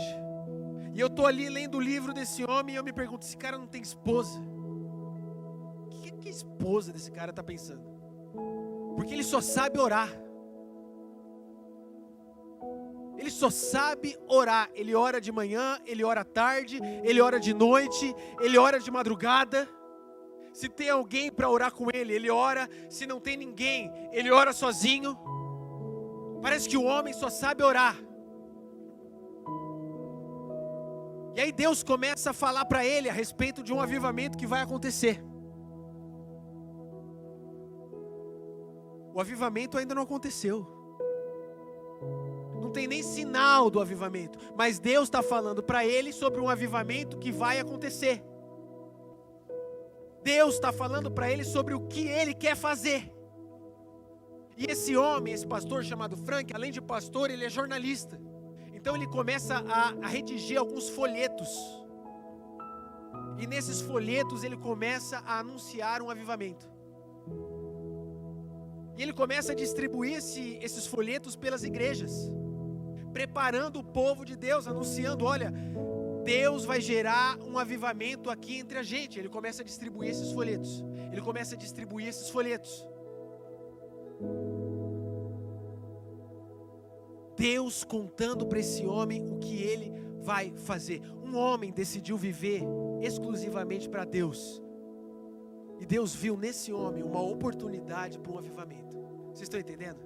E eu estou ali lendo o livro desse homem e eu me pergunto, esse cara não tem esposa? O que a esposa desse cara está pensando? Porque ele só sabe orar. Ele só sabe orar. Ele ora de manhã, ele ora à tarde, ele ora de noite, ele ora de madrugada. Se tem alguém para orar com ele, ele ora. Se não tem ninguém, ele ora sozinho. Parece que o homem só sabe orar. E aí Deus começa a falar para ele a respeito de um avivamento que vai acontecer. O avivamento ainda não aconteceu. Não tem nem sinal do avivamento. Mas Deus está falando para ele sobre um avivamento que vai acontecer. Deus está falando para ele sobre o que ele quer fazer. E esse homem, esse pastor chamado Frank, além de pastor, ele é jornalista. Então ele começa a redigir alguns folhetos. E nesses folhetos ele começa a anunciar um avivamento. E ele começa a distribuir esses folhetos pelas igrejas, preparando o povo de Deus, anunciando, olha, Deus vai gerar um avivamento aqui entre a gente. Ele começa a distribuir esses folhetos. Deus contando para esse homem o que ele vai fazer. Um homem decidiu viver exclusivamente para Deus. E Deus viu nesse homem uma oportunidade para um avivamento. Vocês estão entendendo?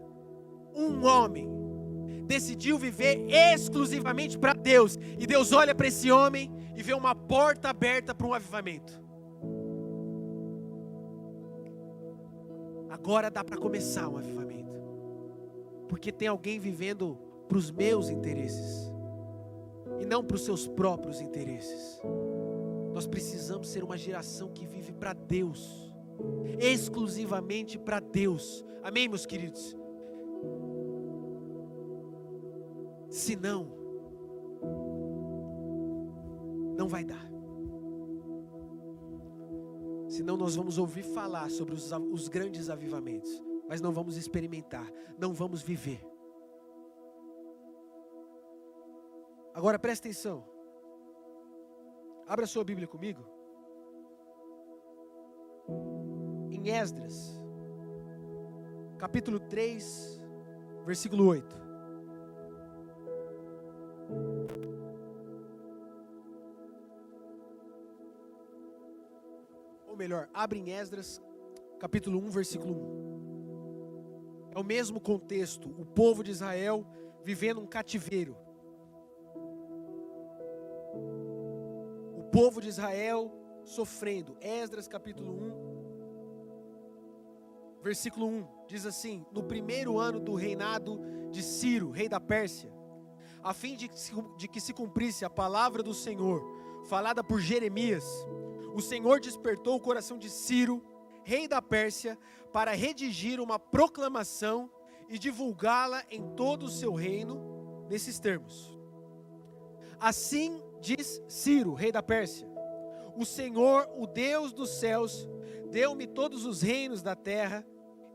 Um homem decidiu viver exclusivamente para Deus. E Deus olha para esse homem e vê uma porta aberta para um avivamento. Agora dá para começar um avivamento. Porque tem alguém vivendo para os meus interesses e não para os seus próprios interesses. Nós precisamos ser uma geração que vive para Deus, exclusivamente para Deus. Amém, meus queridos? Senão, não vai dar. Senão nós vamos ouvir falar sobre os grandes avivamentos, mas não vamos experimentar, não vamos viver. Agora presta atenção. Abra sua Bíblia comigo. Em Esdras, capítulo 3, versículo 8. Ou melhor, abre em Esdras, capítulo 1, versículo 1. É o mesmo contexto, o povo de Israel vivendo um cativeiro. O povo de Israel sofrendo. Esdras capítulo 1, versículo 1, diz assim: no primeiro ano do reinado de Ciro, rei da Pérsia, a fim de que se cumprisse a palavra do Senhor, falada por Jeremias, o Senhor despertou o coração de Ciro, rei da Pérsia, para redigir uma proclamação e divulgá-la em todo o seu reino, nesses termos. Assim diz Ciro, rei da Pérsia: o Senhor, o Deus dos céus, deu-me todos os reinos da terra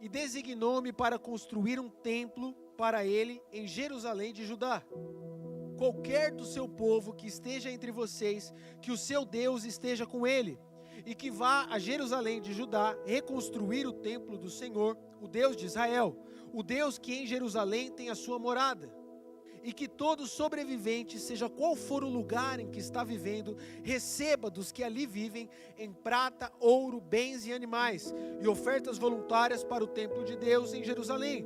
e designou-me para construir um templo para ele em Jerusalém de Judá. Qualquer do seu povo que esteja entre vocês, que o seu Deus esteja com ele, e que vá a Jerusalém de Judá reconstruir o templo do Senhor, o Deus de Israel, o Deus que em Jerusalém tem a sua morada. E que todo sobrevivente, seja qual for o lugar em que está vivendo, receba dos que ali vivem em prata, ouro, bens e animais, e ofertas voluntárias para o templo de Deus em Jerusalém.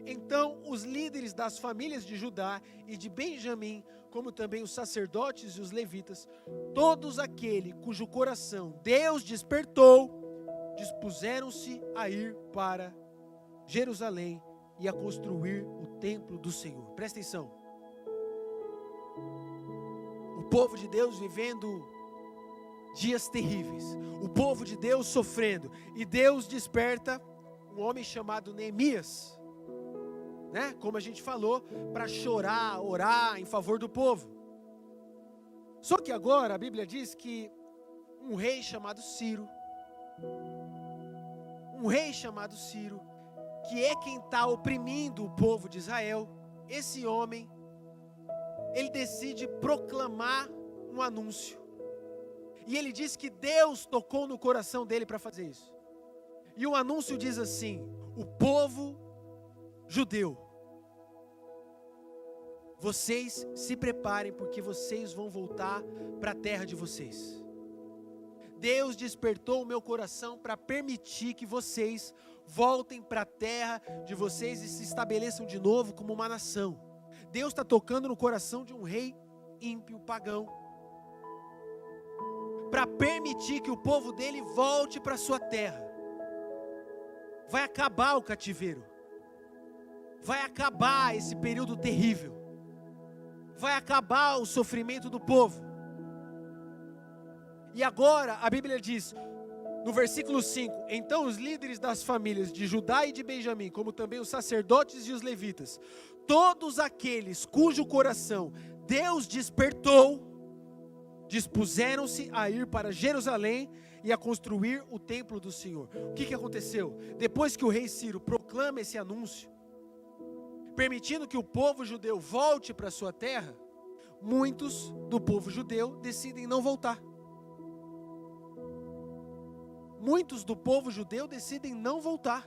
Então os líderes das famílias de Judá e de Benjamim, como também os sacerdotes e os levitas, todos aquele cujo coração Deus despertou, dispuseram-se a ir para Jerusalém e a construir o templo do Senhor. Presta atenção. O povo de Deus vivendo dias terríveis. O povo de Deus sofrendo. E Deus desperta um homem chamado Neemias, né? Como a gente falou, para chorar, orar em favor do povo. Só que agora a Bíblia diz que um rei chamado Ciro, que é quem está oprimindo o povo de Israel, esse homem ele decide proclamar um anúncio. E ele diz que Deus tocou no coração dele para fazer isso. E o anúncio diz assim: o povo judeu, vocês se preparem, porque vocês vão voltar para a terra de vocês. Deus despertou o meu coração para permitir que vocês voltem para a terra de vocês e se estabeleçam de novo como uma nação. Deus está tocando no coração de um rei ímpio, pagão, para permitir que o povo dele volte para a sua terra. Vai acabar o cativeiro. Vai acabar esse período terrível. Vai acabar o sofrimento do povo. E agora a Bíblia diz, no versículo 5, então os líderes das famílias de Judá e de Benjamim, como também os sacerdotes e os levitas, todos aqueles cujo coração Deus despertou, dispuseram-se a ir para Jerusalém e a construir o templo do Senhor. O que aconteceu? Depois que o rei Ciro proclama esse anúncio, permitindo que o povo judeu volte para sua terra, muitos do povo judeu decidem não voltar. Muitos do povo judeu decidem não voltar.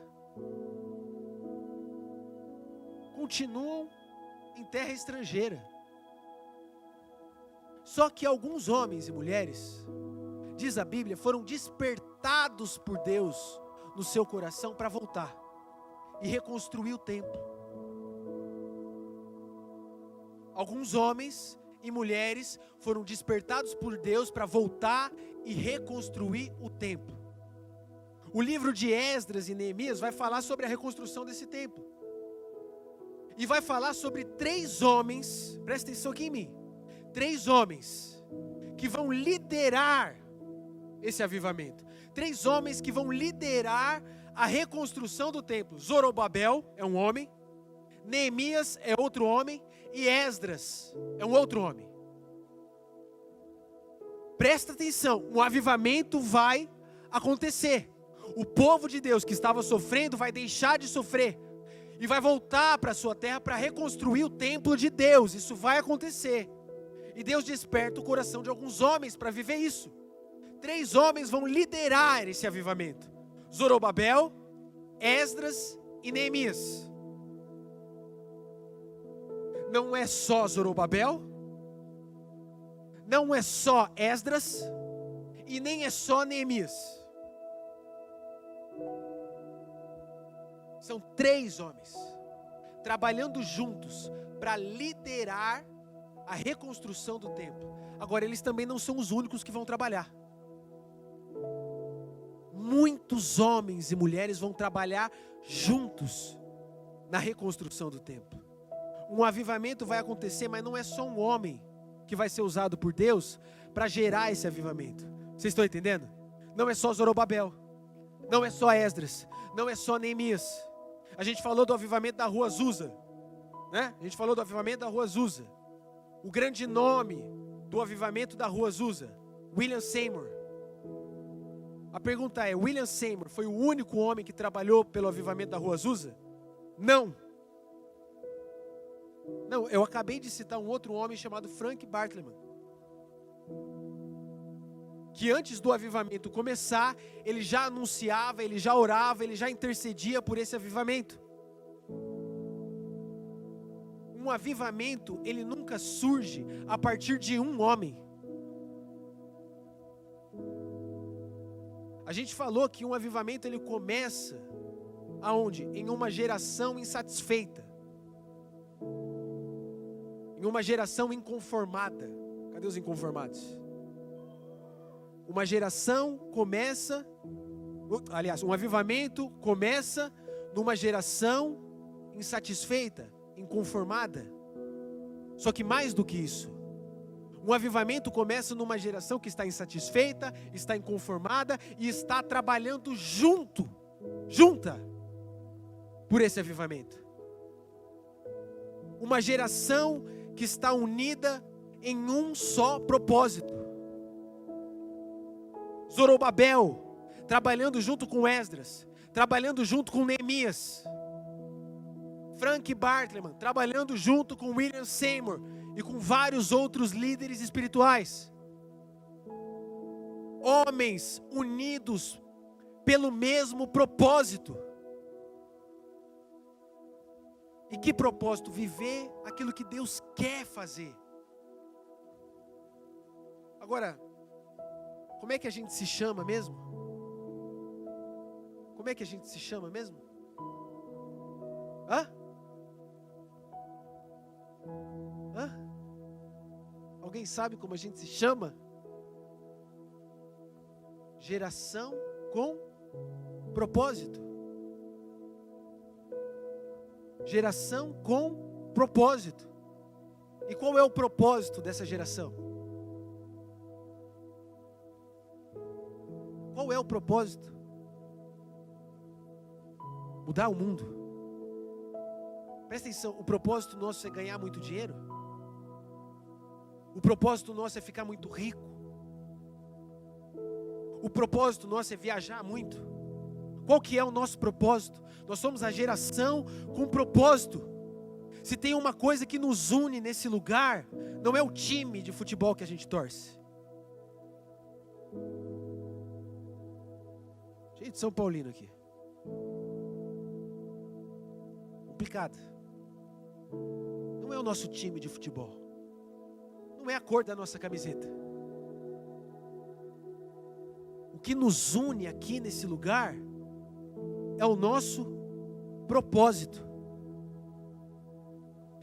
Continuam em terra estrangeira. Só que alguns homens e mulheres, diz a Bíblia, foram despertados por Deus no seu coração para voltar e reconstruir o templo. Alguns homens e mulheres foram despertados por Deus para voltar e reconstruir o templo. O livro de Esdras e Neemias vai falar sobre a reconstrução desse templo. E vai falar sobre 3 homens, presta atenção aqui em mim, 3 homens que vão liderar esse avivamento. 3 homens que vão liderar a reconstrução do templo. Zorobabel é um homem, Neemias é outro homem e Esdras é um outro homem. Presta atenção, um avivamento vai acontecer. O povo de Deus que estava sofrendo vai deixar de sofrer e vai voltar para a sua terra para reconstruir o templo de Deus. Isso vai acontecer. E Deus desperta o coração de alguns homens para viver isso. 3 homens vão liderar esse avivamento: Zorobabel, Esdras e Neemias. Não é só Zorobabel, não é só Esdras e nem é só Neemias. São 3 homens trabalhando juntos para liderar a reconstrução do templo. Agora, eles também não são os únicos que vão trabalhar. Muitos homens e mulheres vão trabalhar juntos na reconstrução do templo. Um avivamento vai acontecer, mas não é só um homem que vai ser usado por Deus para gerar esse avivamento. Vocês estão entendendo? Não é só Zorobabel, não é só Esdras, não é só Neemias. A gente falou do avivamento da rua Azusa, né? A gente falou do avivamento da rua Azusa. O grande nome do avivamento da rua Azusa, William Seymour. A pergunta é: William Seymour foi o único homem que trabalhou pelo avivamento da rua Azusa? Não. Não, eu acabei de citar um outro homem chamado Frank Bartleman, que antes do avivamento começar, ele já anunciava, ele já orava, ele já intercedia por esse avivamento. Um avivamento, ele nunca surge a partir de um homem. A gente falou que um avivamento, ele começa aonde? Em uma geração insatisfeita. Em uma geração inconformada. Cadê os inconformados? Uma geração começa, um avivamento começa numa geração insatisfeita, inconformada. Só que mais do que isso, um avivamento começa numa geração que está insatisfeita, está inconformada e está trabalhando junta, por esse avivamento. Uma geração que está unida em um só propósito. Zorobabel, trabalhando junto com Esdras, trabalhando junto com Neemias. Frank Bartleman, trabalhando junto com William Seymour, e com vários outros líderes espirituais. Homens unidos pelo mesmo propósito. E que propósito? Viver aquilo que Deus quer fazer. Agora, como é que a gente se chama mesmo? Como é que a gente se chama mesmo? Hã? Alguém sabe como a gente se chama? Geração com propósito. Geração com propósito. E qual é o propósito dessa geração? Qual é o propósito? Mudar o mundo. Presta atenção, o propósito nosso é ganhar muito dinheiro? O propósito nosso é ficar muito rico? O propósito nosso é viajar muito? Qual que é o nosso propósito? Nós somos a geração com propósito. Se tem uma coisa que nos une nesse lugar, não é o time de futebol que a gente torce. Cheio de São Paulino aqui. Complicado. Não é o nosso time de futebol. Não é a cor da nossa camiseta. O que nos une aqui nesse lugar é o nosso propósito.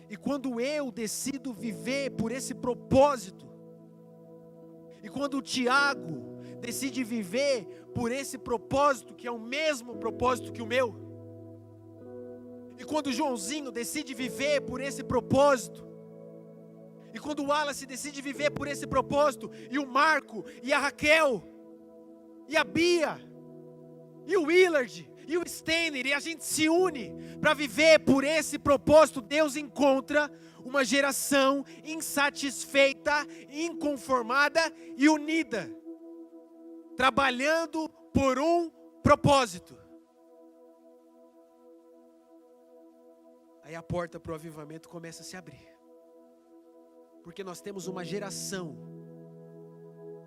E quando eu decido viver por esse propósito, e quando o Tiago decide viver por esse propósito, que é o mesmo propósito que o meu, e quando o Joãozinho decide viver por esse propósito, e quando o Wallace decide viver por esse propósito, e o Marco, e a Raquel, e a Bia, e o Willard, e o Steiner, e a gente se une para viver por esse propósito, Deus encontra uma geração insatisfeita, inconformada e unida, trabalhando por um propósito. Aí a porta para o avivamento começa a se abrir, porque nós temos uma geração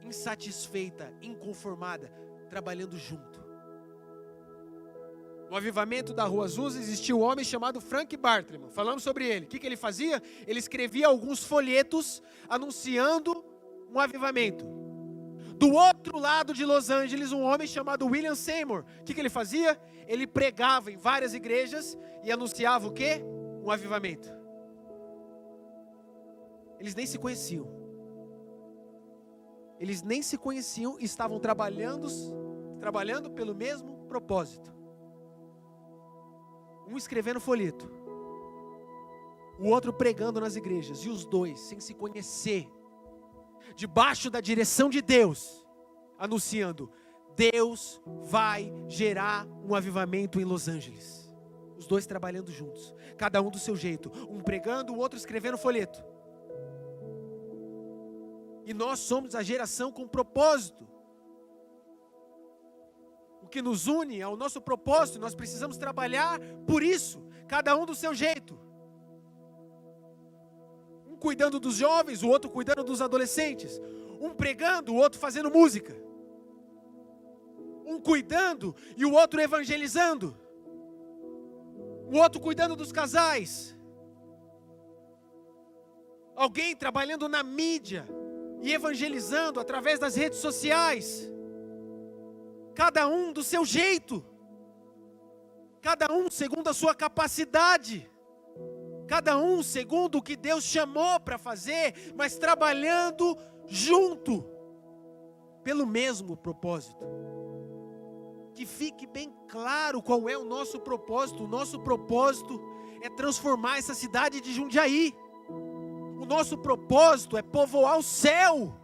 insatisfeita, inconformada, trabalhando junto. No avivamento da Rua Azusa existia um homem chamado Frank Bartleman. Falamos sobre ele. O que ele fazia? Ele escrevia alguns folhetos anunciando um avivamento. Do outro lado de Los Angeles, um homem chamado William Seymour. O que ele fazia? Ele pregava em várias igrejas e anunciava o quê? Um avivamento. Eles nem se conheciam. Eles nem se conheciam e estavam trabalhando pelo mesmo propósito. Um escrevendo folheto, o outro pregando nas igrejas, e os dois, sem se conhecer, debaixo da direção de Deus, anunciando: Deus vai gerar um avivamento em Los Angeles. Os dois trabalhando juntos, cada um do seu jeito, um pregando, o outro escrevendo folheto. E nós somos a geração com propósito. O que nos une ao nosso propósito, nós precisamos trabalhar por isso, cada um do seu jeito. Um cuidando dos jovens, o outro cuidando dos adolescentes. Um pregando, o outro fazendo música. Um cuidando e o outro evangelizando. O outro cuidando dos casais. Alguém trabalhando na mídia e evangelizando através das redes sociais. Cada um do seu jeito, cada um segundo a sua capacidade, cada um segundo o que Deus chamou para fazer, mas trabalhando junto, pelo mesmo propósito. Que fique bem claro qual é o nosso propósito. O nosso propósito é transformar essa cidade de Jundiaí. O nosso propósito é povoar o céu.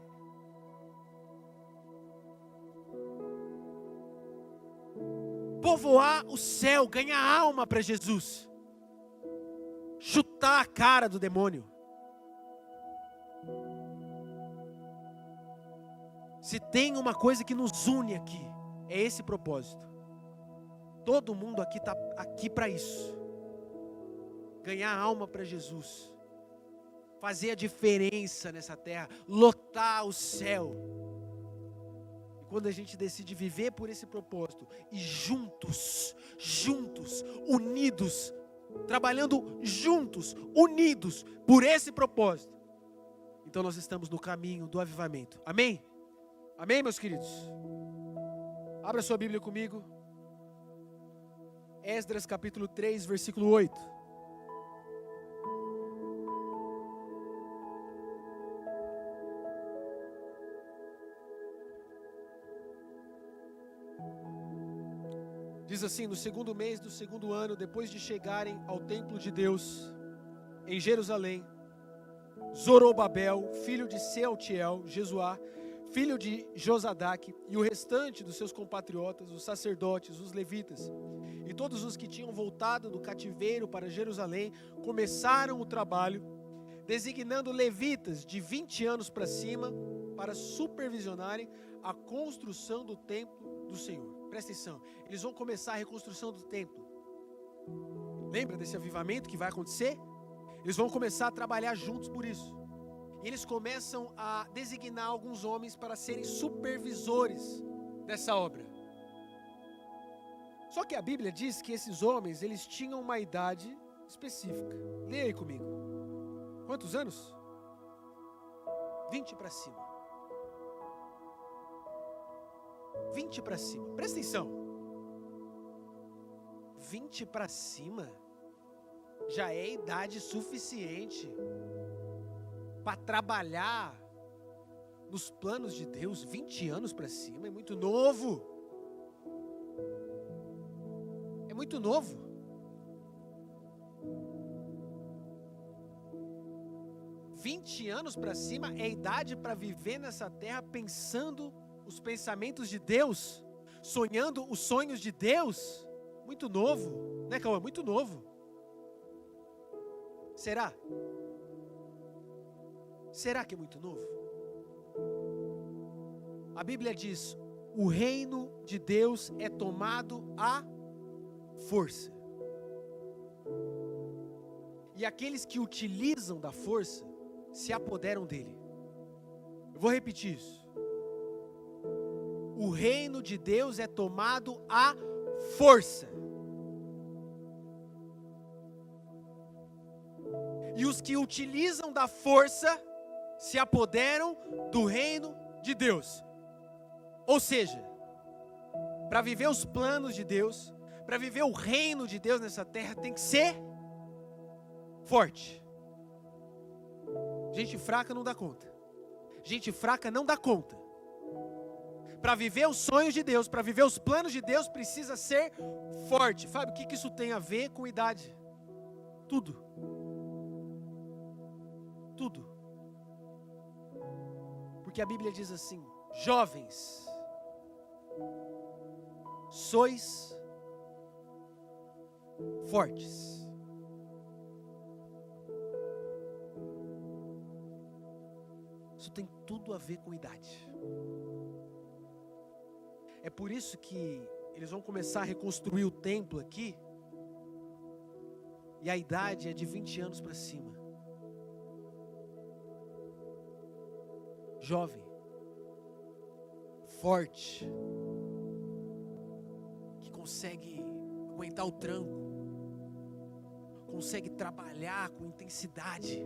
Povoar o céu, ganhar alma para Jesus, chutar a cara do demônio. Se tem uma coisa que nos une aqui, é esse propósito. Todo mundo aqui está aqui para isso, ganhar alma para Jesus, fazer a diferença nessa terra, lotar o céu. E quando a gente decide viver por esse propósito, e juntos, unidos, trabalhando juntos, unidos por esse propósito, então nós estamos no caminho do avivamento. Amém? Amém, meus queridos? Abra sua Bíblia comigo. Esdras capítulo 3, versículo 8. Diz assim: no segundo mês do segundo ano, depois de chegarem ao templo de Deus, em Jerusalém, Zorobabel, filho de Sealtiel, Jesuá, filho de Josadaque, e o restante dos seus compatriotas, os sacerdotes, os levitas, e todos os que tinham voltado do cativeiro para Jerusalém, começaram o trabalho, designando levitas de 20 anos para cima, para supervisionarem a construção do templo do Senhor. Presta atenção, eles vão começar a reconstrução do templo. Lembra desse avivamento que vai acontecer? Eles vão começar a trabalhar juntos por isso. E eles começam a designar alguns homens para serem supervisores dessa obra. Só que a Bíblia diz que esses homens, eles tinham uma idade específica. Leia aí comigo. Quantos anos? 20 para cima. 20 para cima. Presta atenção. 20 para cima já é idade suficiente para trabalhar nos planos de Deus. 20 anos para cima é muito novo. É muito novo. Vinte anos para cima é idade para viver nessa terra pensando os pensamentos de Deus, sonhando os sonhos de Deus. Muito novo, né, Cauã? Muito novo. Será? Será que é muito novo? A Bíblia diz: o reino de Deus é tomado à força. E aqueles que utilizam da força se apoderam dele. Eu vou repetir isso. O reino de Deus é tomado à força. E os que utilizam da força se apoderam do reino de Deus. Ou seja, para viver os planos de Deus, para viver o reino de Deus nessa terra, tem que ser forte. Gente fraca não dá conta. Gente fraca não dá conta. Para viver os sonhos de Deus, para viver os planos de Deus, precisa ser forte. Fábio, o que isso tem a ver com idade? Tudo. Tudo. Porque a Bíblia diz assim: jovens, sois fortes. Isso tem tudo a ver com idade. É por isso que eles vão começar a reconstruir o templo aqui. E a idade é de 20 anos para cima. Jovem, forte, que consegue aguentar o tranco, consegue trabalhar com intensidade.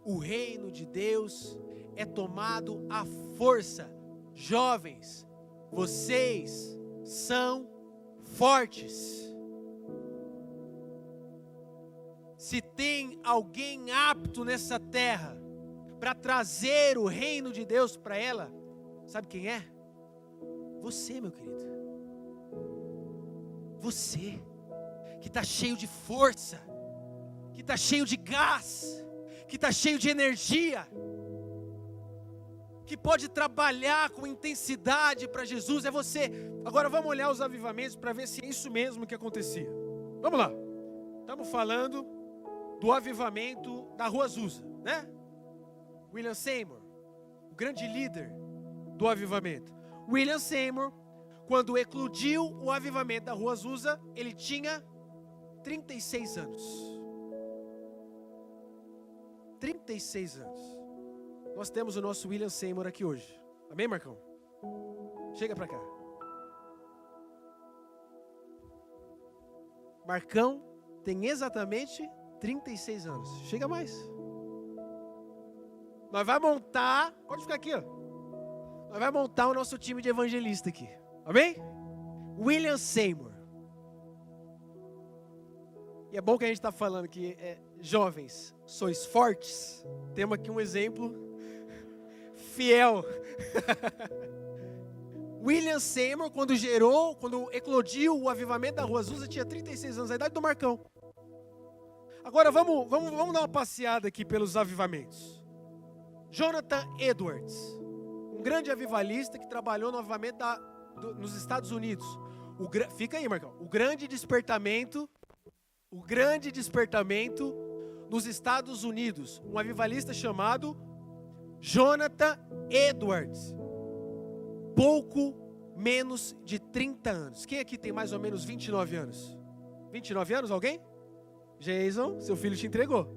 O reino de Deus é tomado à força. Jovens, vocês são fortes. Se tem alguém apto nessa terra para trazer o reino de Deus para ela, sabe quem é? Você, meu querido. Você, que está cheio de força, que está cheio de gás, que está cheio de energia, que pode trabalhar com intensidade para Jesus, é você. Agora vamos olhar os avivamentos para ver se é isso mesmo que acontecia. Vamos lá. Estamos falando do avivamento da Rua Azusa, né? William Seymour, o grande líder do avivamento. William Seymour, quando eclodiu o avivamento da Rua Azusa, ele tinha 36 anos. 36 anos. Nós temos o nosso William Seymour aqui hoje. Amém, Marcão? Chega pra cá. Marcão tem exatamente 36 anos. Chega mais. Nós vamos montar, pode ficar aqui, ó. Nós vamos montar o nosso time de evangelista aqui. Amém? William Seymour. E é bom que a gente está falando que jovens, sois fortes. Temos aqui um exemplo fiel. William Seymour, quando eclodiu o avivamento da Rua Azusa, tinha 36 anos, a idade do Marcão. Agora vamos dar uma passeada aqui pelos avivamentos. Jonathan Edwards, um grande avivalista que trabalhou no avivamento nos Estados Unidos. Fica aí, Marcão. O grande despertamento nos Estados Unidos. Um avivalista chamado Jonathan Edwards. Pouco menos de 30 anos. Quem aqui tem mais ou menos 29 anos? 29 anos, alguém? Jason, seu filho te entregou.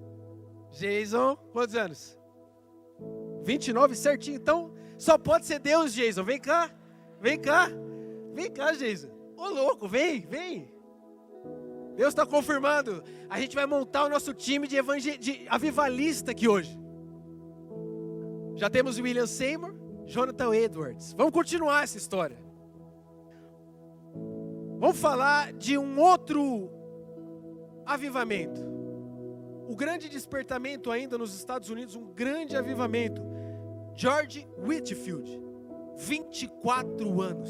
Jason, quantos anos? 29 certinho. Então, só pode ser Deus, Jason. Vem cá. Vem cá, Jason. Ô louco, vem. Deus está confirmando. A gente vai montar o nosso time de avivalista aqui hoje. Já temos o William Seymour, Jonathan Edwards. Vamos continuar essa história. Vamos falar de um outro avivamento. O grande despertamento ainda nos Estados Unidos, um grande avivamento. George Whitefield, 24 anos.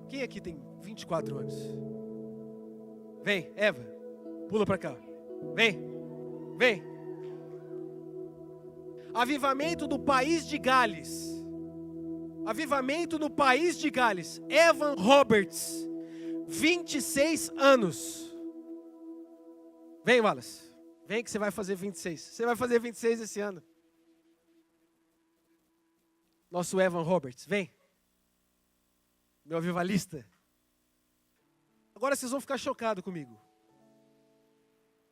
Quem aqui tem 24 anos? Vem, Eva, pula para cá. Vem. Avivamento do país de Gales. Evan Roberts, 26 anos. Vem, Wallace. Vem que você vai fazer 26. Você vai fazer 26 esse ano. Nosso Evan Roberts, vem. Meu avivalista. Agora vocês vão ficar chocados comigo.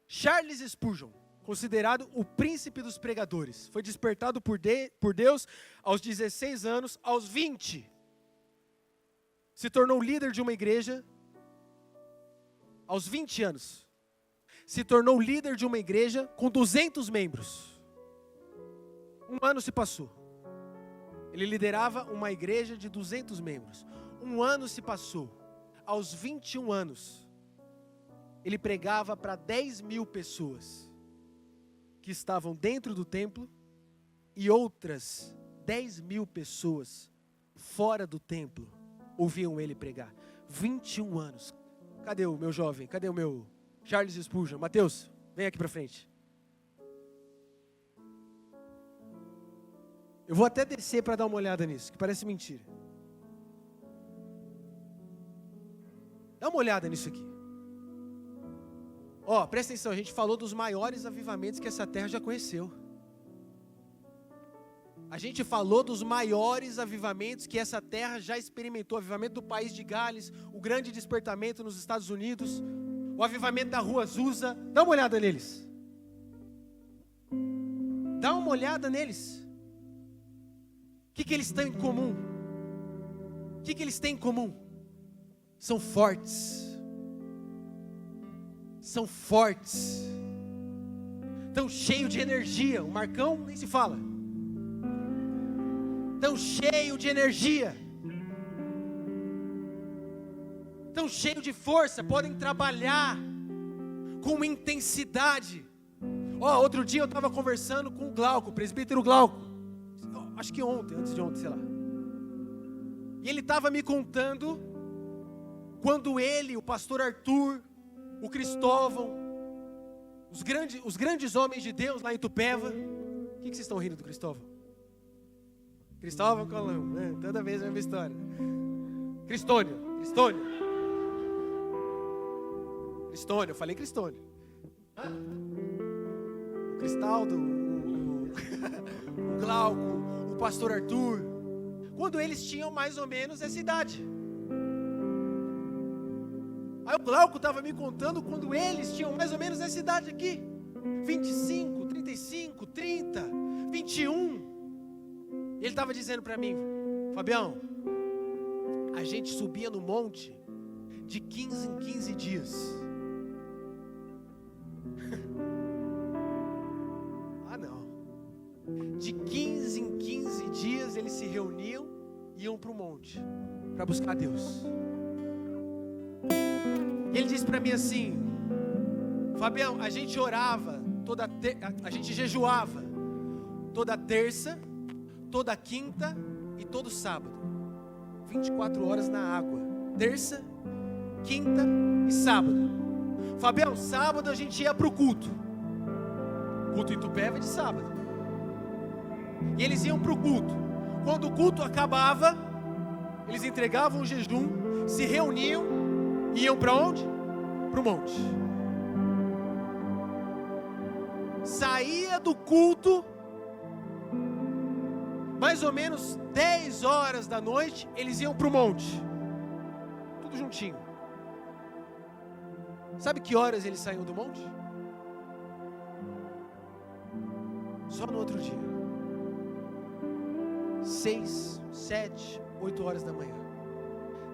Charles Spurgeon, considerado o príncipe dos pregadores, foi despertado por Deus aos 16 anos, aos 20. Se tornou líder de uma igreja aos 20 anos. Se tornou líder de uma igreja com 200 membros. Um ano se passou. Ele liderava uma igreja de 200 membros. Um ano se passou. Aos 21 anos, ele pregava para 10 mil pessoas que estavam dentro do templo e outras 10 mil pessoas fora do templo ouviam ele pregar. 21 anos. Cadê o meu jovem? Cadê o meu Charles Spurgeon? Mateus, vem aqui para frente. Eu vou até descer para dar uma olhada nisso, que parece mentira. Dá uma olhada nisso aqui. Presta atenção, a gente falou dos maiores avivamentos que essa terra já conheceu. A gente falou dos maiores avivamentos que essa terra já experimentou. O avivamento do país de Gales, o grande despertamento nos Estados Unidos, o avivamento da Rua Azusa. Dá uma olhada neles. Dá uma olhada neles. O que eles têm em comum? O que eles têm em comum? São fortes. São fortes. Estão cheios de energia. O Marcão nem se fala. Estão cheios de energia. Estão cheios de força. Podem trabalhar com intensidade. Outro dia eu estava conversando com o Glauco, o presbítero Glauco. Acho que antes de ontem, sei lá. E ele estava me contando quando ele, o pastor Arthur, o Cristóvão, os grandes homens de Deus lá em Itupeva. O que vocês estão rindo do Cristóvão? Cristóvão Colão, né? Toda vez a mesma história. Cristônio, eu falei Cristônio. O Cristaldo, o Glauco, o pastor Arthur, quando eles tinham mais ou menos essa idade. Aí o Glauco estava me contando quando eles tinham mais ou menos essa idade aqui. 25, 35, 30, 21. Ele estava dizendo para mim: Fabião, a gente subia no monte de 15 em 15 dias. Ah, não. De 15 em 15 dias eles se reuniam e iam para o monte para buscar Deus. E ele disse para mim assim: Fabião, a gente orava a gente jejuava toda terça, toda quinta e todo sábado, 24 horas na água, terça, quinta e sábado. Fabião, sábado a gente ia para o culto em Itupeva é de sábado, e eles iam para o culto. Quando o culto acabava, eles entregavam o jejum, se reuniam e iam para onde? Para o monte. Saía do culto, mais ou menos 10 horas da noite, eles iam para o monte, tudo juntinho. Sabe que horas eles saíam do monte? Só no outro dia, 6, 7, 8 horas da manhã,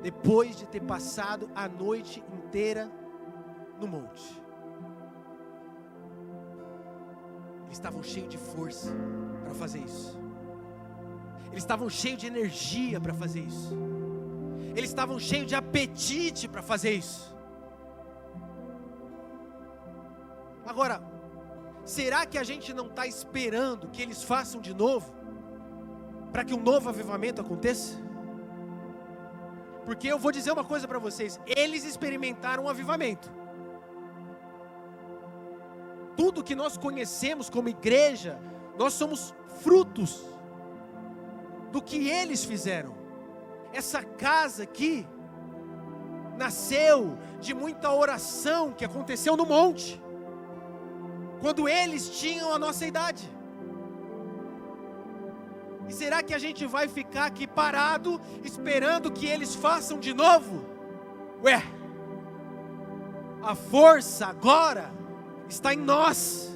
depois de ter passado a noite inteira no monte. Eles estavam cheios de força para fazer isso. Eles estavam cheios de energia para fazer isso. Eles estavam cheios de apetite para fazer isso. Agora, será que a gente não está esperando que eles façam de novo, para que um novo avivamento aconteça? Porque eu vou dizer uma coisa para vocês: eles experimentaram um avivamento. Tudo que nós conhecemos como igreja, nós somos frutos do que eles fizeram. Essa casa aqui nasceu de muita oração que aconteceu no monte, quando eles tinham a nossa idade. E será que a gente vai ficar aqui parado, esperando que eles façam de novo? Ué, a força agora está em nós.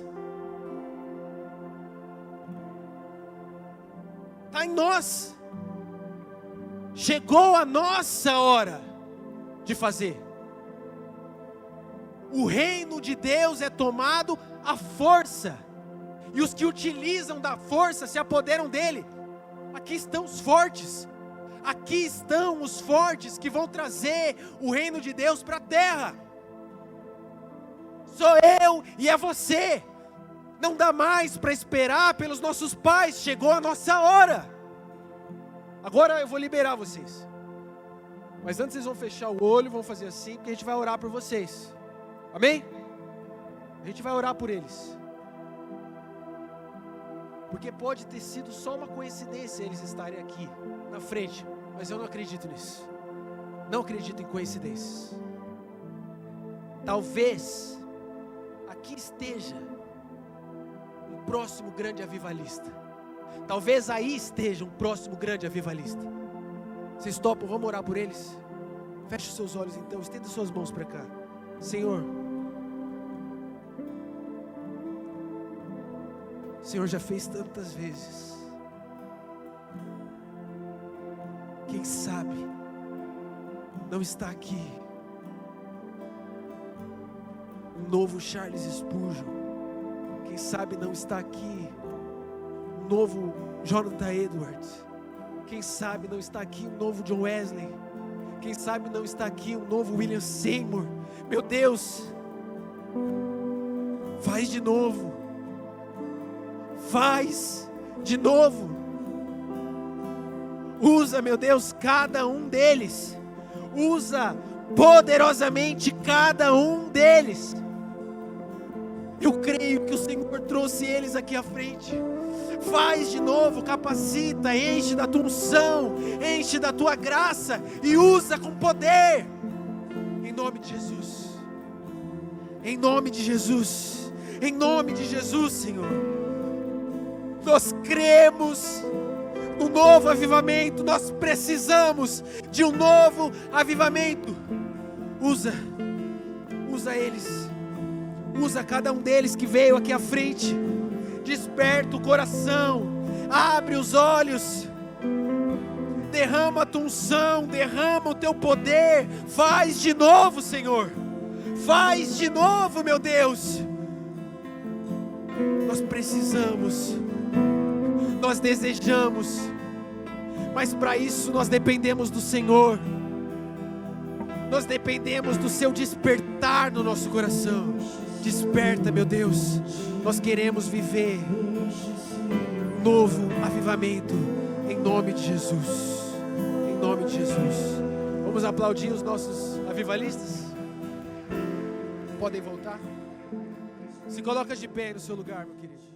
Está em nós. Chegou a nossa hora de fazer. O reino de Deus é tomado à força, e os que utilizam da força se apoderam dele. Aqui estão os fortes. Aqui estão os fortes que vão trazer o reino de Deus para a terra. Sou eu e é você. Não dá mais para esperar pelos nossos pais. Chegou a nossa hora. Agora eu vou liberar vocês. Mas antes vocês vão fechar o olho, vão fazer assim, porque a gente vai orar por vocês. Amém? A gente vai orar por eles. Porque pode ter sido só uma coincidência eles estarem aqui na frente, mas eu não acredito nisso. Não acredito em coincidências. Talvez aqui esteja um próximo grande avivalista. Talvez aí esteja um próximo grande avivalista. Vocês topam? Vamos orar por eles? Feche os seus olhos então, estenda suas mãos para cá. Senhor, o Senhor já fez tantas vezes. Quem sabe não está aqui um novo Charles Spurgeon. Quem sabe não está aqui um novo Jonathan Edwards. Quem sabe não está aqui um novo John Wesley. Quem sabe não está aqui um novo William Seymour. Meu Deus, faz de novo. Faz de novo. Usa, meu Deus, cada um deles. Usa poderosamente cada um deles. Eu creio que o Senhor trouxe eles aqui à frente. Faz de novo, capacita, enche da tua unção, enche da tua graça e usa com poder. Em nome de Jesus. Em nome de Jesus. Em nome de Jesus, Senhor. Nós cremos no novo avivamento. Nós precisamos de um novo avivamento. Usa eles. Usa cada um deles que veio aqui à frente. Desperta o coração. Abre os olhos. Derrama a tua unção. Derrama o teu poder. Faz de novo, Senhor. Faz de novo, meu Deus. Nós precisamos. Nós desejamos. Mas para isso nós dependemos do Senhor. Nós dependemos do seu despertar no nosso coração. Desperta, meu Deus. Nós queremos viver novo avivamento em nome de Jesus. Em nome de Jesus. Vamos aplaudir os nossos avivalistas? Podem voltar? Se coloca de pé no seu lugar, meu querido.